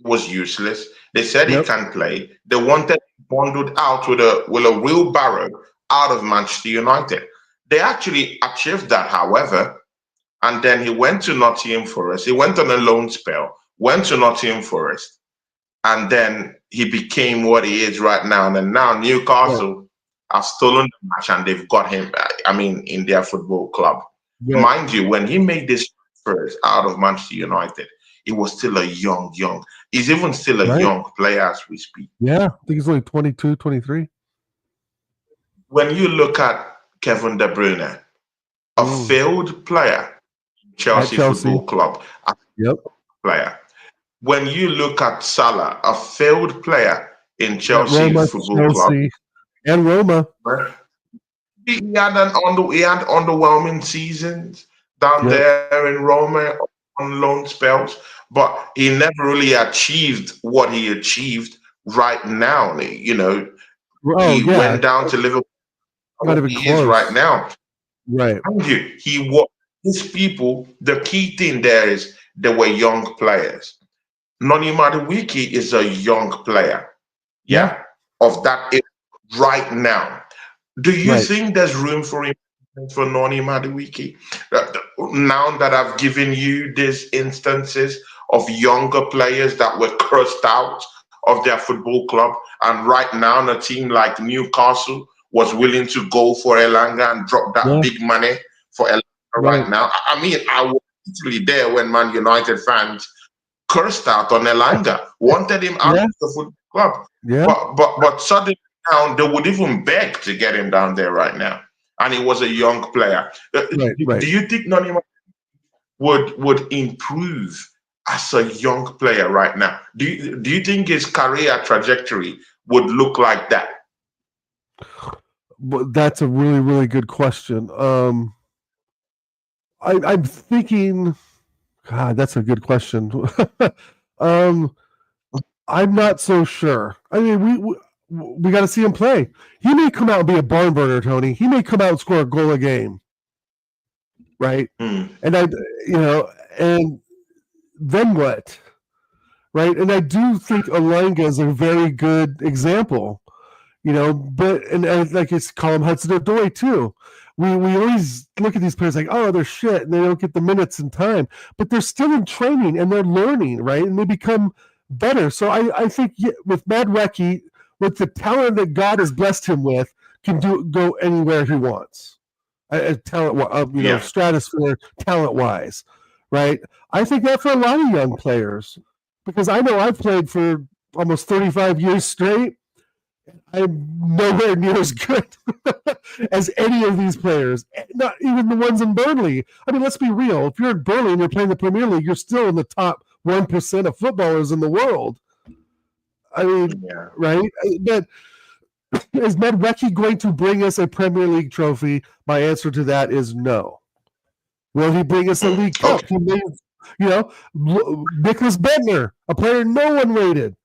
was useless. They said he Yep. can't play. They wanted him bundled out with a wheelbarrow out of Manchester United. They actually achieved that, however, and then he went to Nottingham Forest. He went on a loan spell, went to Nottingham Forest, and then he became what he is right now. And then now Right. Newcastle have stolen the match and they've got him, I mean, in their football club. Right. Mind you, when he made this first out of Manchester United, he was still a young. He's even still a Right. young player as we speak. Yeah. I think he's only 22, 23. When you look at Kevin De Bruyne, a Mm. failed player, At Chelsea Chelsea. Football Club, a Yep. player. When you look at Salah, a failed player in At Chelsea Roma, Football Club, Chelsea, and Roma. where he had underwhelming seasons down Yep. there in Roma on loan spells, but he never really achieved what he achieved right now. Oh, He yeah. went down to Liverpool, Not what even he is right close. now. Right. Mind you, he was his people. The key thing there is they were young players. Noni Maduwiki is a young player, Yeah. yeah, of that age right now. Do you Right. think there's room for improvement for Noni Maduwiki? Now that I've given you these instances of younger players that were cursed out of their football club, and right now a team like Newcastle was willing to go for Elanga and drop that Yeah. big money for Elanga Right. right now. I mean, I was literally there when Man United fans cursed out on Elanga, wanted him out Yeah. of the football club. Yeah. But suddenly now they would even beg to get him down there right now. And he was a young player. Right. Do Right. you think Nonima would improve as a young player right now? Do you think his career trajectory would look like that? But that's a really, really good question. I'm thinking. God, that's a good question. um, I'm not so sure. I mean, we got to see him play. He may come out and be a barn burner, Tony. He may come out and score a goal a game, right? Hmm. And and then what, right? And I do think Alanga is a very good example, But like it's Colin Hudson-Odoi too. We always look at these players like, oh, they're shit, and they don't get the minutes and time, but they're still in training and they're learning, right? And they become better. So I think with Madwecki, with the talent that God has blessed him with, can go anywhere he wants. Yeah. Stratosphere talent wise, right? I think that for a lot of young players, because I know I've played for almost 35 years straight. I'm nowhere near as good as any of these players, not even the ones in Burnley. I mean, let's be real. If you're in Burnley and you're playing the Premier League, you're still in the top 1% of footballers in the world. I mean, Yeah. right? But is Medwecki going to bring us a Premier League trophy? My answer to that is no. Will he bring us a League Cup? Okay. He may, Nicholas Bentner, a player no one rated.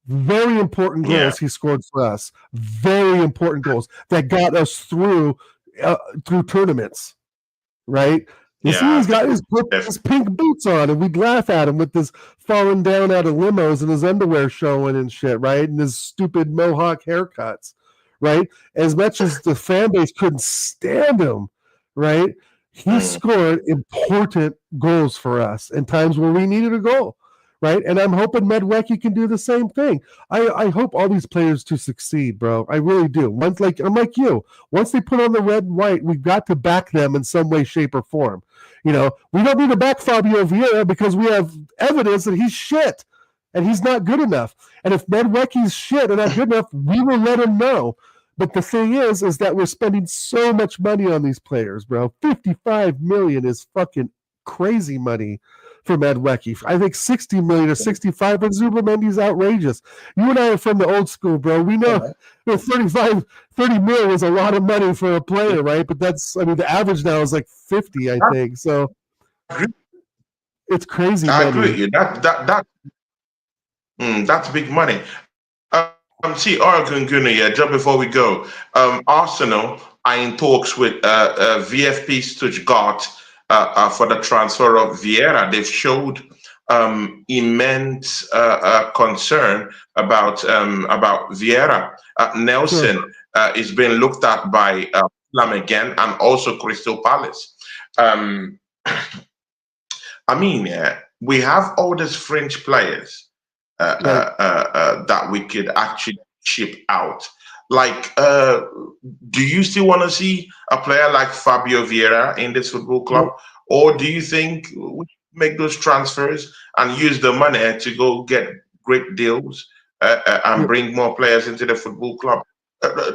Very important Yeah. goals he scored for us. Very important goals that got us through tournaments, right? You see, Yeah. he's got his pink boots on, and we'd laugh at him with this falling down out of limos and his underwear showing and shit, right? And his stupid mohawk haircuts, right? As much as the fan base couldn't stand him, right? He scored important goals for us in times where we needed a goal. Right, and I'm hoping Medwecki can do the same thing. I hope all these players to succeed, bro. I really do. I'm like you. Once they put on the red and white, we've got to back them in some way, shape, or form. We don't need to back Fabio Vieira because we have evidence that he's shit and he's not good enough. And if Medwecki's shit and not good enough, we will let him know. But the thing is that we're spending so much money on these players, bro. 55 million is fucking crazy money for Medwecki. I think 60 million or 65 for Zubimendi's outrageous. You and I are from the old school, bro. We know 30 mil is a lot of money for a player, right? But the average now is like 50, I think. So it's crazy I agree money. with you. That's big money. See, Oregon Gunnar, yeah, just before we go, Arsenal are in talks with VfB Stuttgart for the transfer of Viera. They've showed immense concern about Viera. Nelson is being looked at by Fulham again, and also Crystal Palace. I mean, we have all these French players that we could actually ship out. Like, do you still want to see a player like Fabio Vieira in this football club, or do you think we make those transfers and use the money to go get great deals and bring more players into the football club?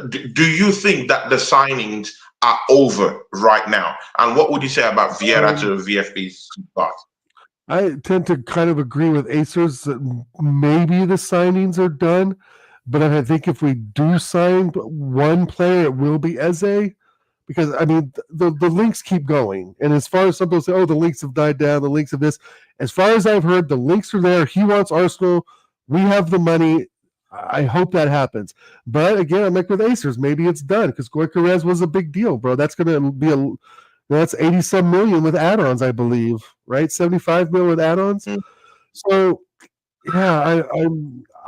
Do you think that the signings are over right now? And what would you say about Viera to VFB's start? I tend to kind of agree with Acers that maybe the signings are done, but I think if we do sign one player, it will be Eze, because I mean the links keep going. And as far as some people say, oh, the links have died down, the links of this, as far as I've heard, the links are there. He wants Arsenal. We have the money. I hope that happens. But again, I'm like with Acers, maybe it's done because Gyökeres was a big deal, bro. That's going to be that's 80-some million with add-ons, I believe, right? 75 million with add-ons. So, yeah,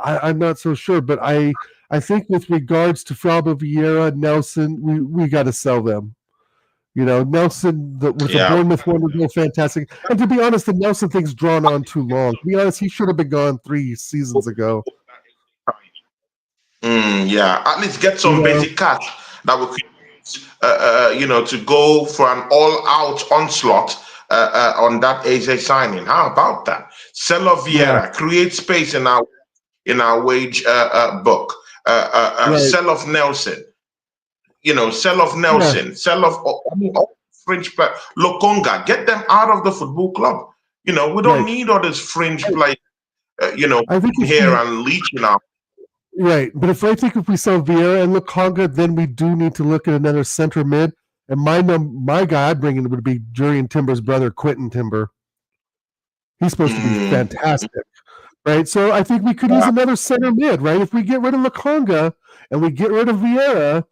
I'm not so sure, but I think with regards to Fabio Vieira, Nelson, we got to sell them. You know, Nelson with the Bournemouth one would go fantastic. And to be honest, the Nelson thing's drawn on too long. To be honest, he should have been gone 3 seasons ago. At least get some basic cash that we could use, to go for an all-out onslaught on that Eze signing. How about that? Sell off Vieira, create space in our wage book. Sell off Nelson. Sell off Nelson. Sell off all French players. Lokonga, get them out of the football club. We don't need all this French players. I think here and leeching out. Right, but I think if we sell Viera and Lokonga, then we do need to look at another center mid. And my guy I'd bring in would be Jurriën Timber's brother, Quentin Timber. He's supposed to be fantastic, right? So I think we could use another center mid, right? If we get rid of Lokonga and we get rid of Viera,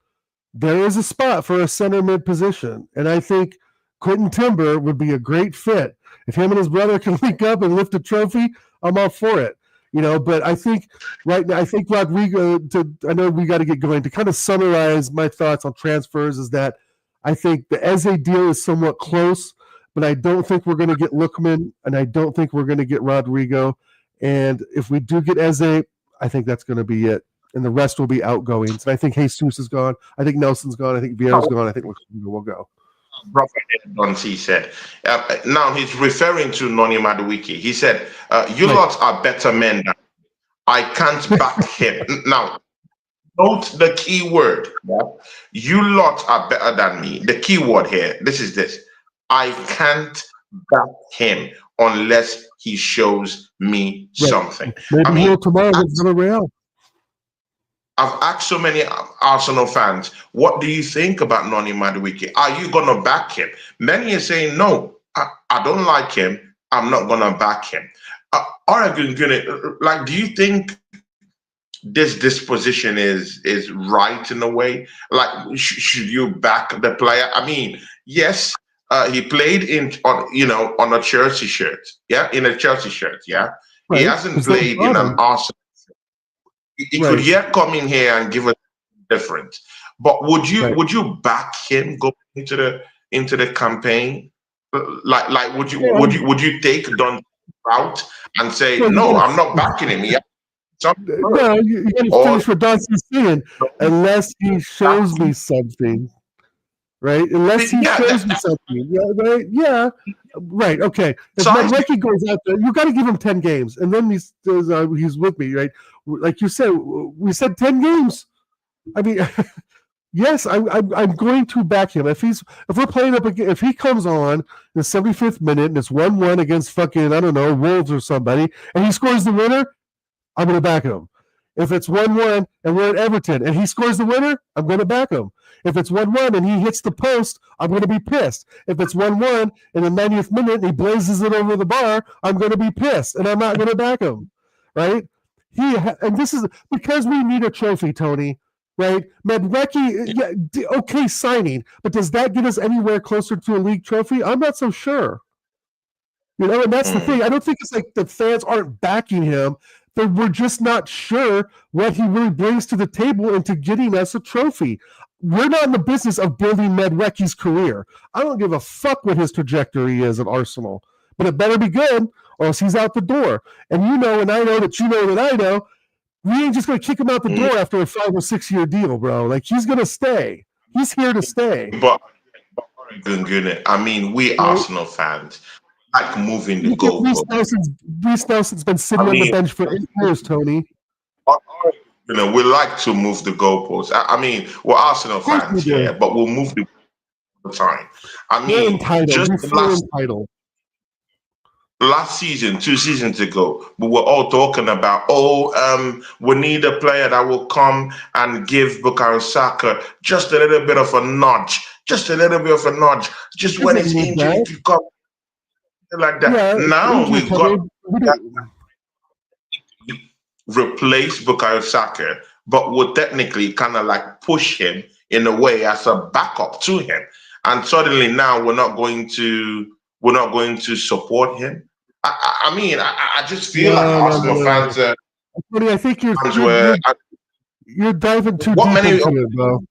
there is a spot for a center mid position. And I think Quentin Timber would be a great fit. If him and his brother can link up and lift a trophy, I'm all for it. But I think right now, Rodrygo, I know we got to get going. To kind of summarize my thoughts on transfers is that I think the Eze deal is somewhat close, but I don't think we're going to get Lookman, and I don't think we're going to get Rodrygo. And if we do get Eze, I think that's going to be it. And the rest will be outgoings. And I think Jesus is gone. I think Nelson's gone. I think Vieira's gone. I think Lookman will go. He said. Now he's referring to Noni Madueke. He said, "You lot are better men than me. I can't back him." Now, note the key word. Yeah? You lot are better than me. The key word here. This is this. I can't back him unless he shows me something. Maybe he'll tomorrow with Villareal. I've asked so many Arsenal fans, what do you think about Noni Madueke? Are you going to back him? Many are saying, no, I don't like him. I'm not going to back him. Do you think this disposition is right in a way? Like, should you back the player? I mean, yes, he played on a Chelsea shirt. Yeah, in a Chelsea shirt. Yeah, right. He hasn't played in an Arsenal. He could yet come in here and give a difference. But would you back him going into the campaign? Like would you take Don route and say no? I'm not backing him. You got to finish what Don's saying. Unless he shows me something, right? Unless he shows me something, right? Yeah, right. Okay. If Madueke goes out there, you got to give him 10 games, and then he's with me, right? Like you said, we said 10 games. I mean, yes, I'm going to back him. If we're playing up again, if he comes on in the 75th minute and it's 1-1 against fucking, I don't know, Wolves or somebody, and he scores the winner, I'm going to back him. If it's 1-1 and we're at Everton and he scores the winner, I'm going to back him. If it's 1-1 and he hits the post, I'm going to be pissed. If it's 1-1 in the 90th minute and he blazes it over the bar, I'm going to be pissed, and I'm not going to back him, right? And this is because we need a trophy, Tony. right? Medwecki, yeah, okay signing, but does that get us anywhere closer to a league trophy? I'm not so sure. You know, and that's the thing. I don't think it's like the fans aren't backing him. We're just not sure what he really brings to the table into getting us a trophy. We're not in the business of building Medwecki's career. I don't give a fuck what his trajectory is at Arsenal, but it better be good, or else he's out the door. And you know, and I know that you know that I know, we ain't just going to kick him out the door after a 5 or 6 year deal, bro. Like, he's going to stay. He's here to stay. But I mean, we Arsenal fans like moving the goalposts. Reece Nelson's been sitting on the bench for 8 years, Tony. You know, we like to move the goalposts. I mean, we're Arsenal fans here, but we'll move the all the time. I mean, just last season, 2 seasons ago, we were all talking about, we need a player that will come and give Bukayo Saka just a little bit of a nudge, just when his injury to come, like that. Yeah, now we've got replace Bukayo Saka, but we'll technically kind of like push him in a way as a backup to him. And suddenly now we're not going to support him. I mean, I just feel like Arsenal fans. I think you're diving too deep into it, bro.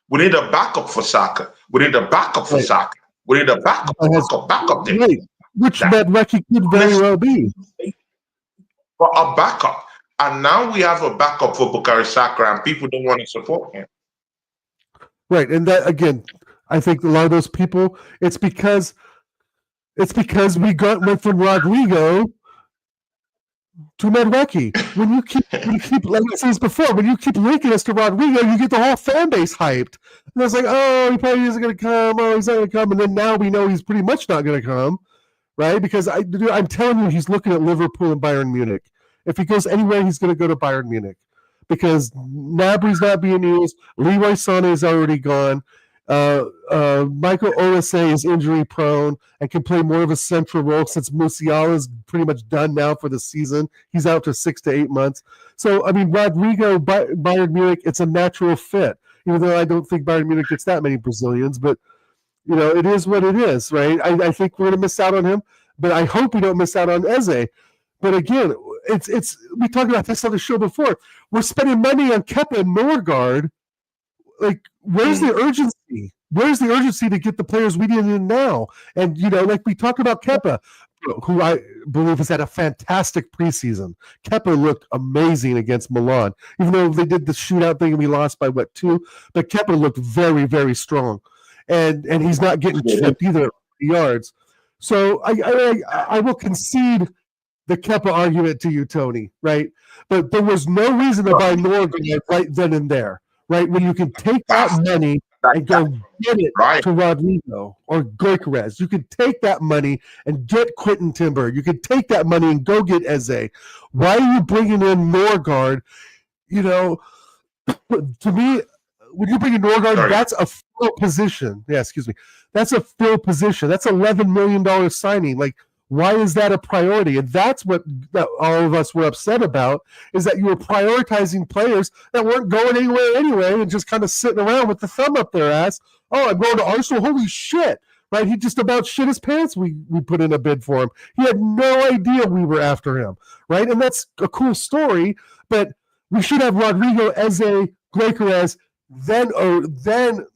We need a backup for Saka. We need a backup for Saka. We need a backup there. Right. Which Medwecki could very well be. But a backup. And now we have a backup for Bukayo Saka, and people don't want to support him. Right, and that again, I think a lot of those people, it's because went from Rodrygo to Medwecki. When you keep like I said before, when you keep linking us to Rodrygo, you get the whole fan base hyped. And it's like, oh, he probably isn't going to come. Oh, he's not going to come. And then now we know he's pretty much not going to come, right? Because I'm telling you, he's looking at Liverpool and Bayern Munich. If he goes anywhere, he's going to go to Bayern Munich. Because Gnabry's not being used. Leroy Sané is already gone. Michael Olise is injury prone and can play more of a central role since Musiala is pretty much done now for the season. He's out for 6 to 8 months. So, I mean, Rodrygo, Bayern Munich, it's a natural fit. Even though I don't think Bayern Munich gets that many Brazilians, but you know, it is what it is, right? I think we're going to miss out on him, but I hope we don't miss out on Eze. But again, it's we talked about this on the show before. We're spending money on Kepa and Norgard. Like, where's the urgency? Where's the urgency to get the players we need in now? And, you know, like we talked about Kepa, who I believe has had a fantastic preseason. Kepa looked amazing against Milan, even though they did the shootout thing and we lost by, 2? But Kepa looked very, very strong. And he's not getting chipped either yards. So I will concede the Kepa argument to you, Tony, right? But there was no reason to buy Norgard right then and there. Right, when you can take that money and go get it to Rodrygo or Gyökeres. You can take that money and get Quentin Timber. You can take that money and go get Eze. Why are you bringing in Norgard? You know, to me, when you bring in Norgard, that's a fill position. Yeah, excuse me. That's a fill position. That's $11 million signing. Like, why is that a priority? And that's what all of us were upset about, is that you were prioritizing players that weren't going anywhere anyway and just kind of sitting around with the thumb up their ass. Oh, I'm going to Arsenal. Holy shit. Right? He just about shit his pants. We put in a bid for him. He had no idea we were after him. Right? And that's a cool story, but we should have Rodrygo, Eze, Gyökeres, then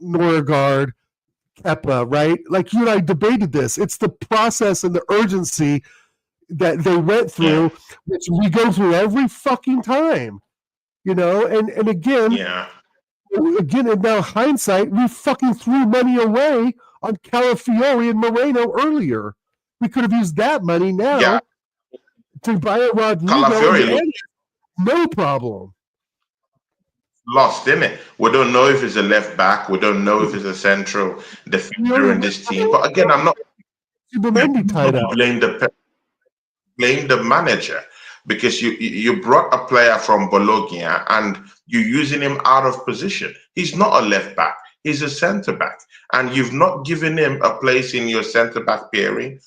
Norgard, Kepa, right? Like you and I debated this. It's the process and the urgency that they went through, which we go through every fucking time, you know. And again, in now hindsight, we fucking threw money away on Calafiori and Moreno earlier. We could have used that money now to buy a Rodrygo. No problem. Lost, didn't it? We don't know if it's a left back. We don't know if it's a central defender in this team. But again, I'm not blame the manager, because you brought a player from Bologna and you're using him out of position. He's not a left back. He's a centre back, and you've not given him a place in your centre back pairing.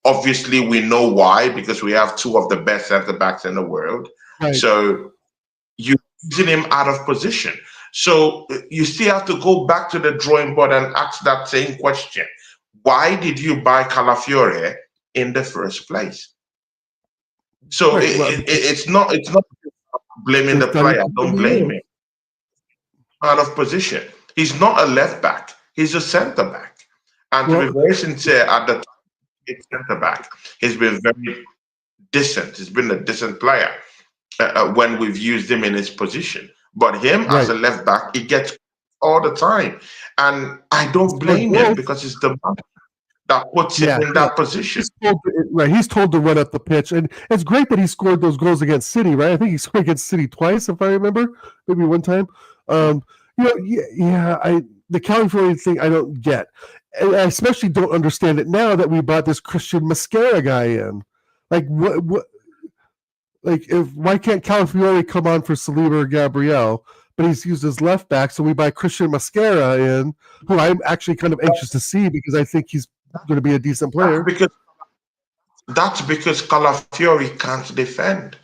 Obviously, we know why, because we have 2 of the best centre backs in the world. Right. So you using him out of position. So you still have to go back to the drawing board and ask that same question. Why did you buy Calafiore in the first place? So Right. Well, it's not blaming they the thought he player. was Don't gonna be blame there. him. Out of position. He's not a left back. He's a centre back. And to be Well, very sincere, at the centre back, he's been very decent. He's been a decent player when we've used him in his position. But him as right. a left back, he gets all the time, and I He don't scored blame him goals. because it's the man that puts him Yeah, in yeah. that position. Right. He's told to run up the pitch, and it's great that he scored those goals against City. Right. I think he scored against City twice, if I remember, maybe one time. The California thing I don't get. And I especially don't understand it now that we brought this Christian Mascara guy in. Like what like why can't Calafiore come on for Saliba or Gabriel, but he's used as left back, so we buy Christian Mascara in, who I'm actually kind of anxious to see because I think he's going to be a decent That's player. because Calafiori can't defend.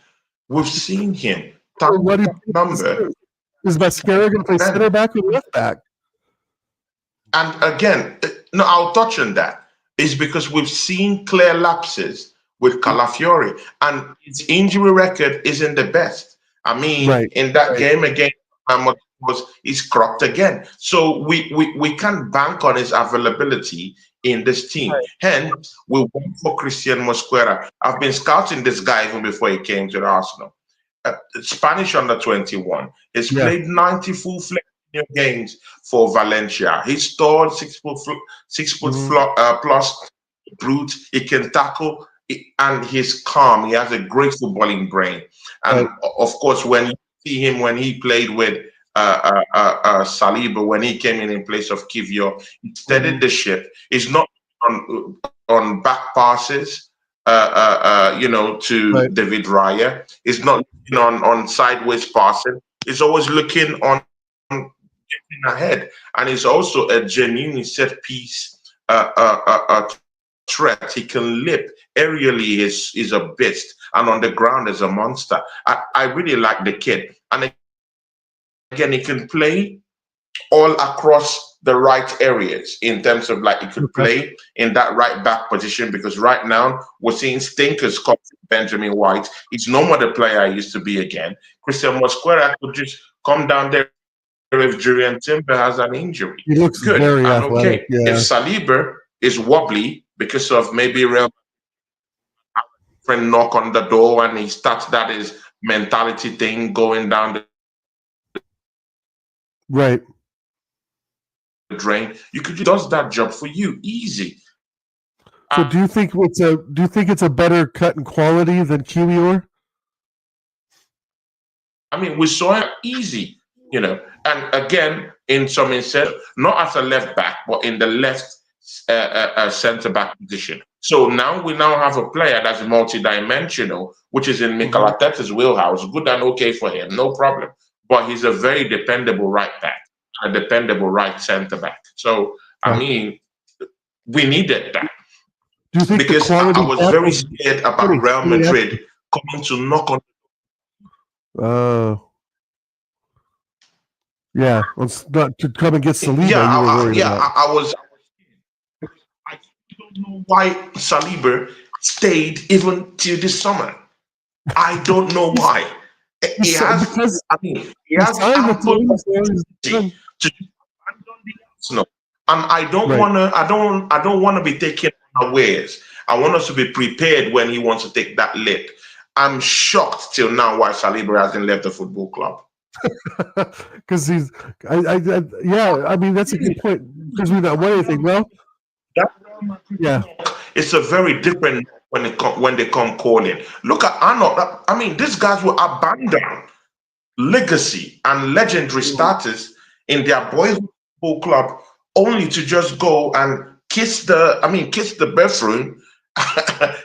We've seen him. Or Time what number is Mascara going to play center defend. back or left back? And again, no, I'll touch on that. It's because we've seen clear lapses with Calafiori, and his injury record isn't the best. I mean, Right. in that game again, he's cropped again. So we can't bank on his availability in this team. Right. Hence, we went for Christian Mosquera. I've been scouting this guy even before he came to the Arsenal. Spanish under 21. He's played 90 full games for Valencia. He's tall, 6 foot plus brute. He can tackle, and he's calm. He has a great footballing brain. And of course, when you see him when he played with Saliba, when he came in place of Kivio, he steadied the ship. He's not on back passes. To David Raya. He's not looking on sideways passing. He's always looking on getting ahead, and he's also a genuine set piece threat. He can leap aerially. Is a beast, and on the ground is a monster. I really like the kid, and again, he can play all across the right areas in terms of like he could play in that right back position, because right now we're seeing stinkers come from Benjamin White. He's no more the player he used to be again. Christian Mosquera could just come down there if Julian Timber has an injury. He looks good very and athletic. okay. Yeah. If Saliba is wobbly because of maybe real friend knock on the door and he starts that his mentality thing going down the Right. drain, you could does that job for you easy. So do you think it's a better cut in quality than Kiwior? I mean, we saw it easy, and again, in some instance, not as a left back, but in the left centre back position. So now we have a player that's multi-dimensional, which is in Mikel Arteta's wheelhouse. Good and okay for him, no problem. But he's a very dependable right back, a dependable right centre back. So I mean, we needed that. Do you think because I was very scared about Real Madrid coming to knock on. Yeah, let's not to come and get Saliba. Yeah, you were worried about. I was. I don't know why Saliba stayed even till this summer. I don't know why. He has. I mean, he has ample opportunity to abandon the Arsenal, and I don't want to. I don't want to be taken unawares. I want us to be prepared when he wants to take that leap. I'm shocked till now why Saliba hasn't left the football club. Because he's, I mean, that's a good point. Because we don't want anything. Well, it's a very different when they come calling. Look at Arnold. I mean, these guys will abandon legacy and legendary status in their boyhood football club only to just go and kiss the bathroom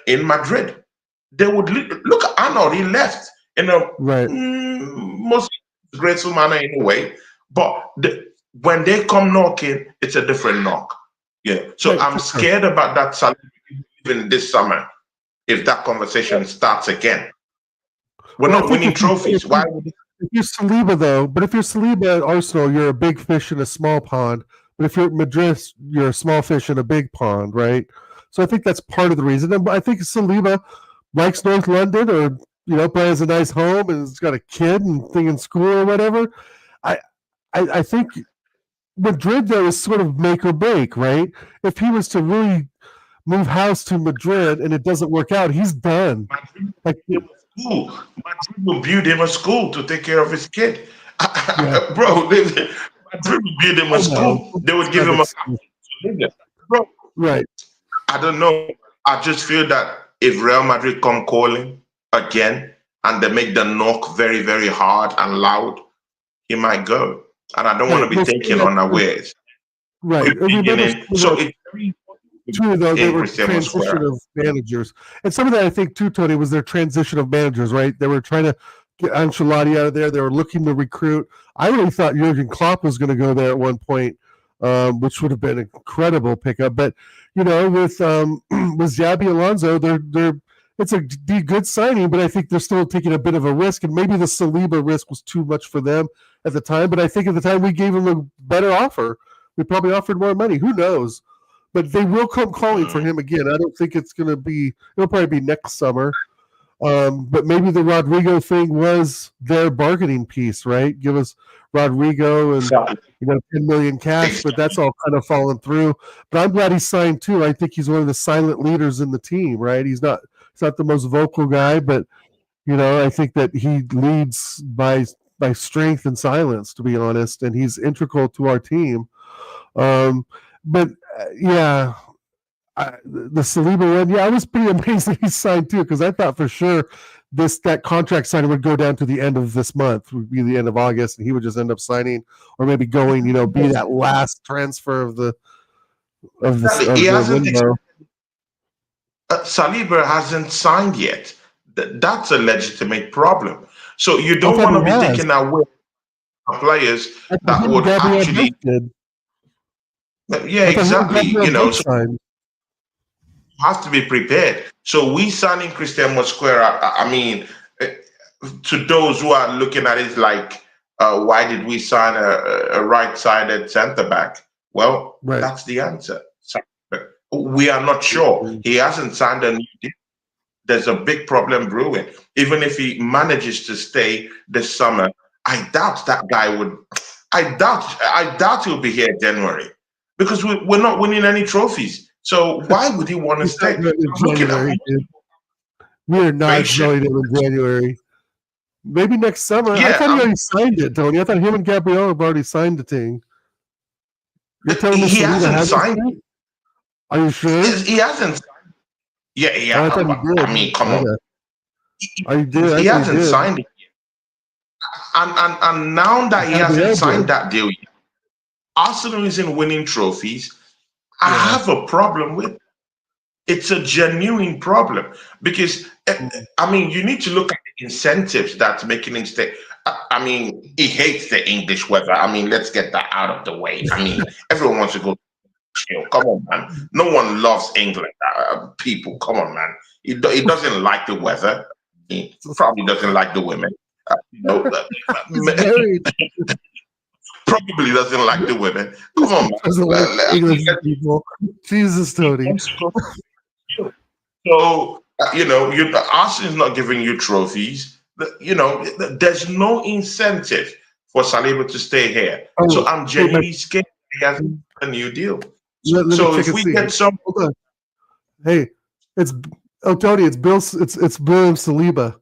in Madrid. They would look at Arnold. He left in a most graceful manner anyway. But when they come knocking, it's a different knock. Yeah. So I'm scared about that even this summer if that conversation starts again. We're not winning trophies. Why would if you're Saliba though, but if you're Saliba at Arsenal, you're a big fish in a small pond. But if you're at Madrid, you're a small fish in a big pond, right? So I think that's part of the reason. And I think Saliba likes North London, or probably has a nice home and has got a kid and thing in school or whatever. I think Madrid though is sort of make or break, right? If he was to really move house to Madrid and it doesn't work out, he's done. Like, school. Madrid will build him a school to take care of his kid. Bro, Madrid will build him a school. They would give him a bro. Right. I don't know. I just feel that if Real Madrid come calling again and they make the knock very, very hard and loud, he might go. And I don't want to be taken unawares. Right. So it's very true, though, they were transition of managers. And some of that, I think, too, Tony, was their transition of managers, right? They were trying to get Ancelotti out of there. They were looking to recruit. I really thought Jurgen Klopp was going to go there at one point, which would have been an incredible pickup. But, with Xabi Alonso, it's a good signing, but I think they're still taking a bit of a risk. And maybe the Saliba risk was too much for them at the time. But I think at the time we gave them a better offer. We probably offered more money. Who knows? But they will come calling for him again. I don't think it's going to be – it'll probably be next summer. But maybe the Rodrygo thing was their bargaining piece, right? Give us Rodrygo and 10 million cash, but that's all kind of fallen through. But I'm glad he signed too. I think he's one of the silent leaders in the team, right? He's not the most vocal guy, but I think that he leads by strength and silence, to be honest, and he's integral to our team. But the Saliba one, I was pretty amazed that he signed too, because I thought for sure that contract signing would go down to the end of this month, would be the end of August, and he would just end up signing, or maybe going, be that last transfer of the window. Saliba hasn't signed yet. That's a legitimate problem. So you don't want to be taking away players that would actually. Yeah, exactly. So you have to be prepared. So we signing Christian Mosquera. I mean, to those who are looking at it like, why did we sign a right-sided centre back? Well, that's the answer. We are not sure. He hasn't signed a new deal. There's a big problem brewing. Even if he manages to stay this summer, I doubt that guy would. I doubt he'll be here in January, because we're not winning any trophies. So why would he want to stay? We are not joining him in January. Maybe next summer. I thought he already signed it, Tony. I thought him and Gabriel have already signed the thing. You're telling me he hasn't signed it? Are you sure? He hasn't signed it. Yeah. I mean, come on. He hasn't signed it yet. And now that he hasn't signed that deal yet, Arsenal isn't winning trophies. I have a problem with it. It's a genuine problem, because I mean, you need to look at the incentives that's making him stay. I mean, he hates the English weather. I mean, let's get that out of the way. I mean, everyone wants to go. Come on, man. No one loves England. People, come on, man. He doesn't like the weather. He probably doesn't like the women. Probably doesn't like the women. Come on, man. Doesn't like English people. Jesus, Tony. So, Arsenal's not giving you trophies. There's no incentive for Saliba to stay here. So I'm genuinely scared he has a new deal. So if we get some, hey, Tony, it's Bill Saliba.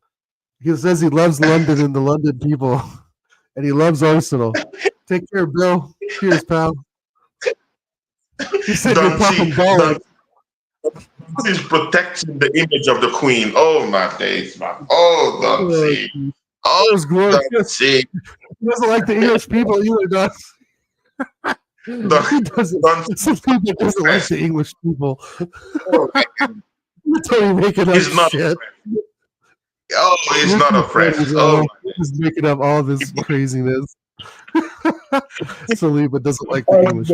He says he loves London and the London people, and he loves Arsenal. Take care, Bill. Cheers, pal. He said you're popping balls. He's protecting the image of the Queen. Oh my days, man. Oh, the sea. Oh, it was glorious. He doesn't like the English people either, does he? Doesn't like the English people. Totally making up shit. He's not a friend. He's making up all this craziness. Saliba doesn't like the English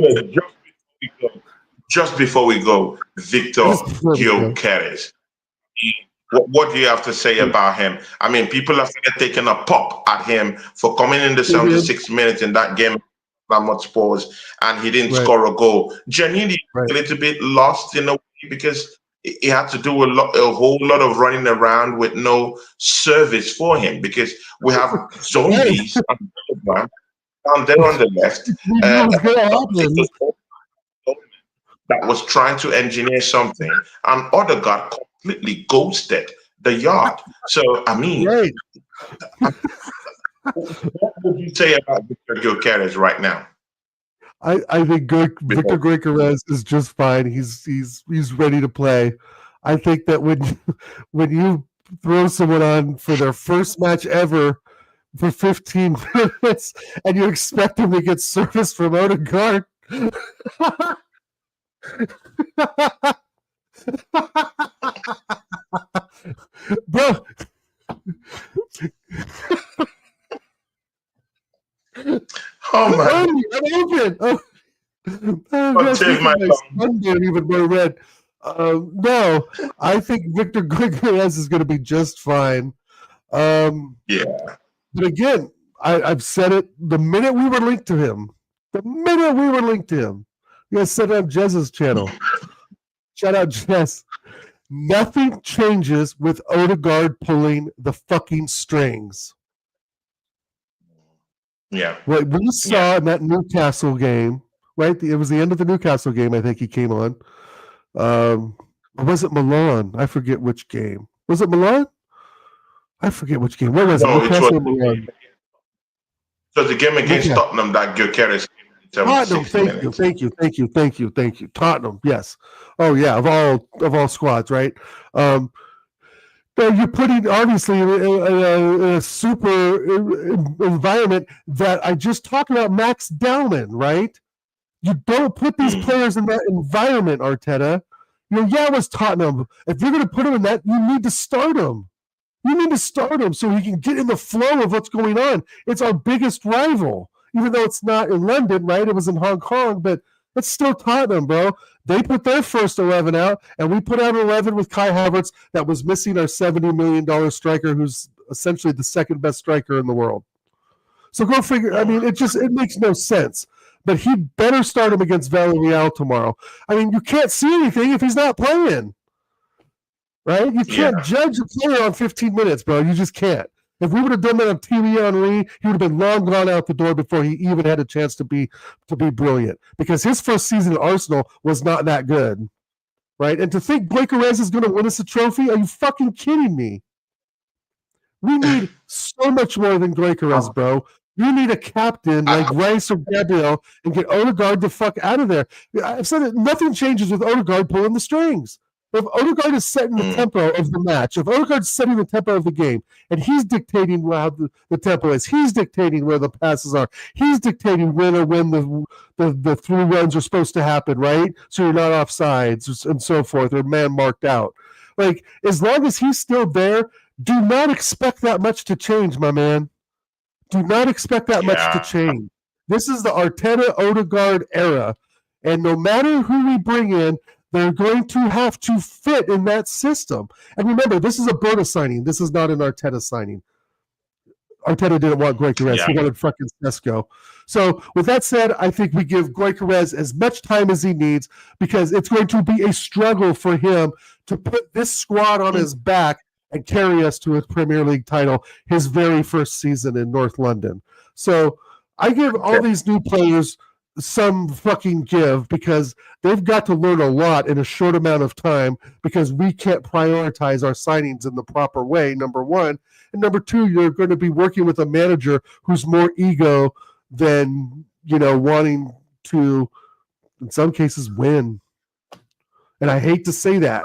people. Just before we go, Victor Gyokeres. What do you have to say about him? I mean, people have taken a pop at him for coming in the 76 minutes in that game, that much pause, and he didn't score a goal. Genuinely, a little bit lost in a way because he had to do a whole lot of running around with no service for him because we have zombies down there on the left. That was trying to engineer something, and Odegaard completely ghosted the yard. So, I mean, what would you say about Victor Gyökeres right now? I think Victor Gyökeres is just fine. He's ready to play. I think that when you throw someone on for their first match ever for 15 minutes and you expect them to get service from Odegaard. Bro. Oh my! I'm open. Even more red. No, I think Victor Gyökeres is going to be just fine. Yeah. But again, I've said it the minute we were linked to him. You guys said it on Jez's channel. Shout out Jez. Nothing changes with Odegaard pulling the fucking strings. Yeah. What we saw in that Newcastle game, right? It was the end of the Newcastle game, I think he came on. Or was it Milan? I forget which game. Was it Milan? I forget which game. What was it? Newcastle or Milan? So the game against Tottenham that Gyökeres Tottenham, thank you. Tottenham, yes. Oh yeah, of all squads, right? You're putting obviously in a super environment that I just talked about. Max Dowman, right? You don't put these players in that environment, Arteta. It was Tottenham. If you're going to put them in that, you need to start them. So he can get in the flow of what's going on. It's our biggest rival, even though it's not in London, right? It was in Hong Kong, but it's still Tottenham, bro. They put their first 11 out, and we put out 11 with Kai Havertz that was missing our $70 million striker, who's essentially the second best striker in the world. So go figure. I mean, it makes no sense. But he better start him against Villareal tomorrow. I mean, you can't see anything if he's not playing. Right? You can't judge a player on 15 minutes, bro. You just can't. If we would have done that on Thierry Henry, he would have been long gone out the door before he even had a chance to be brilliant. Because his first season at Arsenal was not that good. Right? And to think Gyökeres is going to win us a trophy? Are you fucking kidding me? We need so much more than Gyökeres, bro. You need a captain like Rice or Gabriel and get Odegaard the fuck out of there. I've said it, nothing changes with Odegaard pulling the strings. If Odegaard is setting the tempo of the match, if Odegaard's setting the tempo of the game, and he's dictating how the tempo is, he's dictating where the passes are, he's dictating when the through runs are supposed to happen, right? So you're not offsides and so forth, or man marked out. Like, as long as he's still there, do not expect that much to change, my man. Do not expect that much to change. This is the Arteta Odegaard era, and no matter who we bring in, they're going to have to fit in that system. And remember, this is a Berta signing. This is not an Arteta signing. Arteta didn't want Gyökeres. He wanted fucking Sesko. So with that said, I think we give Gyökeres as much time as he needs because it's going to be a struggle for him to put this squad on his back and carry us to a Premier League title his very first season in North London. So I give all these new players some fucking give because they've got to learn a lot in a short amount of time because we can't prioritize our signings in the proper way, number one. And number two, you're going to be working with a manager who's more ego than, wanting to, in some cases, win. And I hate to say that.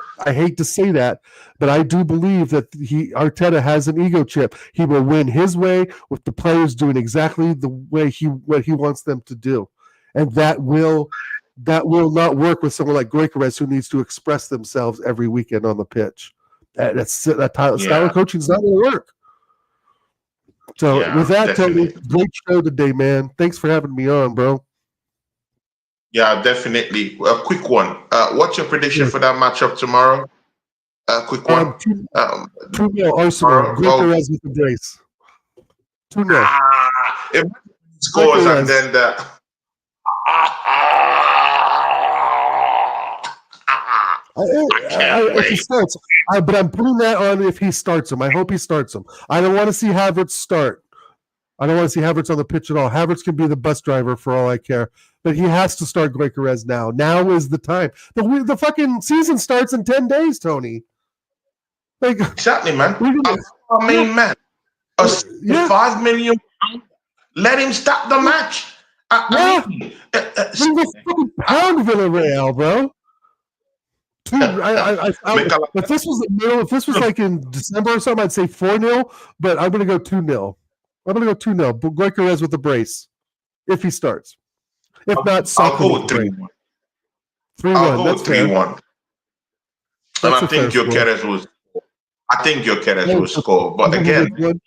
But I do believe that Arteta has an ego chip. He will win his way with the players doing exactly the way what he wants them to do. And that will not work with someone like Gyökeres who needs to express themselves every weekend on the pitch. That style of coaching is not going to work. So with that, Tony, great show today, man. Thanks for having me on, bro. Yeah, definitely. A quick one. What's your prediction for that matchup tomorrow? quick one. 2-0 Arsenal. Great Perez with the brace. 2-0. If scores and then the. If he starts, but I'm putting that on if he starts him. I hope he starts him. I don't want to see Havertz start. I don't want to see Havertz on the pitch at all. Havertz can be the bus driver for all I care. But he has to start Gyökeres now. Now is the time. The fucking season starts in 10 days, Tony. Like, exactly, man. Our main man. A 5 million. Let him start the match. Bring the fucking pound Villareal, bro. If this was if this was like in December or something, I'd say 4-0, but I'm gonna go 2-0. I'm gonna go 2-0. But Gyökeres with the brace, if he starts. If not, I'll go with 3-1. 3-1. That's 3-1. And I think Gyökeres was. I think Gyökeres will score, but again, I would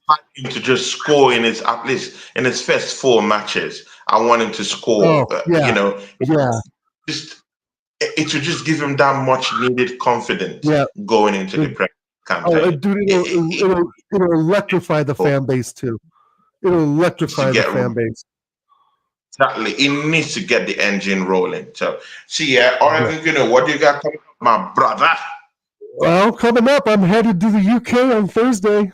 like him to just score at least in his first 4 matches. I want him to score. It should just give him that much needed confidence going into the Premier campaign. Dude, it'll electrify the fan base too. It'll electrify the fan base. Exactly. He needs to get the engine rolling. So, Oregon, what do you got coming up, my brother? Well, coming up, I'm headed to the UK on Thursday.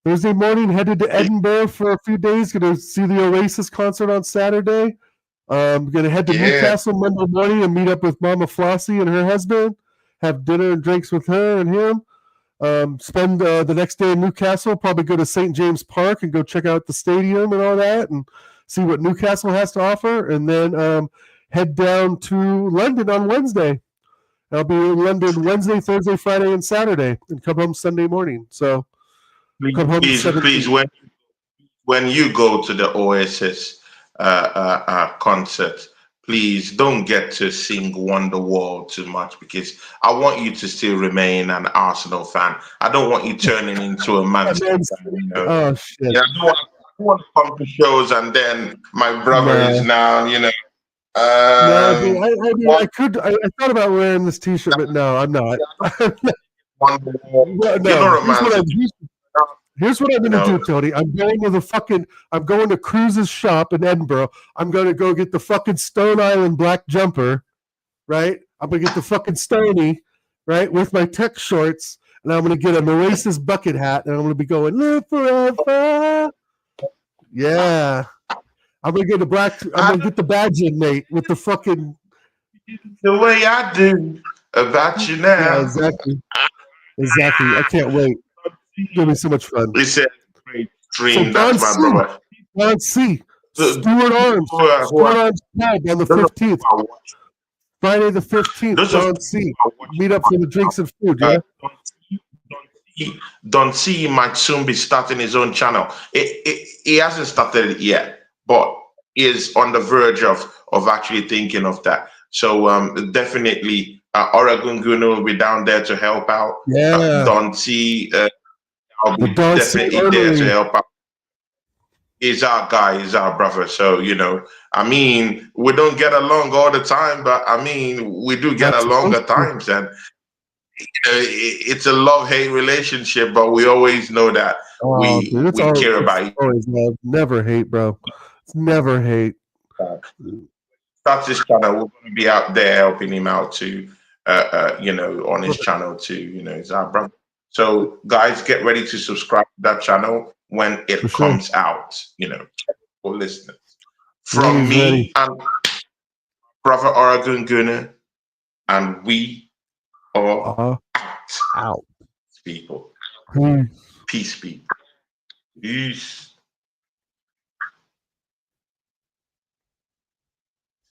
Thursday morning, headed to Edinburgh for a few days. Going to see the Oasis concert on Saturday. I'm going to head to Newcastle Monday morning and meet up with Mama Flossie and her husband. Have dinner and drinks with her and him. Spend the next day in Newcastle. Probably go to St. James Park and go check out the stadium and all that and see what Newcastle has to offer. And then head down to London on Wednesday. I'll be in London Wednesday, Thursday, Friday, and Saturday, and come home Sunday morning. So, please, when you go to the Oasis concert, please don't get to sing Wonderwall too much because I want you to still remain an Arsenal fan. I don't want you turning into a Man City fan. Oh shit! Yeah, I don't want to come to shows and then my brother is now, I thought about wearing this T-shirt, but no, I'm not. Here's what I'm going to do, Tony. I'm going to Cruz's shop in Edinburgh. I'm going to go get the fucking Stone Island black jumper, right? I'm going to get the fucking Stony, right, with my tech shorts, and I'm going to get a Oasis bucket hat, and I'm going to be going, live forever. Yeah. I'm gonna get the badge in, mate, with the fucking the way I do about you now. Yeah, exactly. I can't wait. It's gonna be so much fun. It's a great stream. That's my brother. Don C. Stuart Arms. Stuart Arms Club on the 15th. Friday the 15th. Don C. Meet up for the drinks and food. Yeah. Don C might soon be starting his own channel. He hasn't started it yet, but is on the verge of actually thinking of that. So definitely, Oregon Guna will be down there to help out. Yeah. Don C. I'll be definitely there to help out. He's our guy. He's our brother. So we don't get along all the time, but we do get along at times, and it's a love-hate relationship, but we always know that we care about each other. Always love, never hate, bro. It's never hate. That's his channel. We're going to be out there helping him out too, on his channel too. He's our brother. So, guys, get ready to subscribe to that channel when it comes out. For listeners. From me and brother Oregon Gunner, and we are out. People. Peace, people. Peace.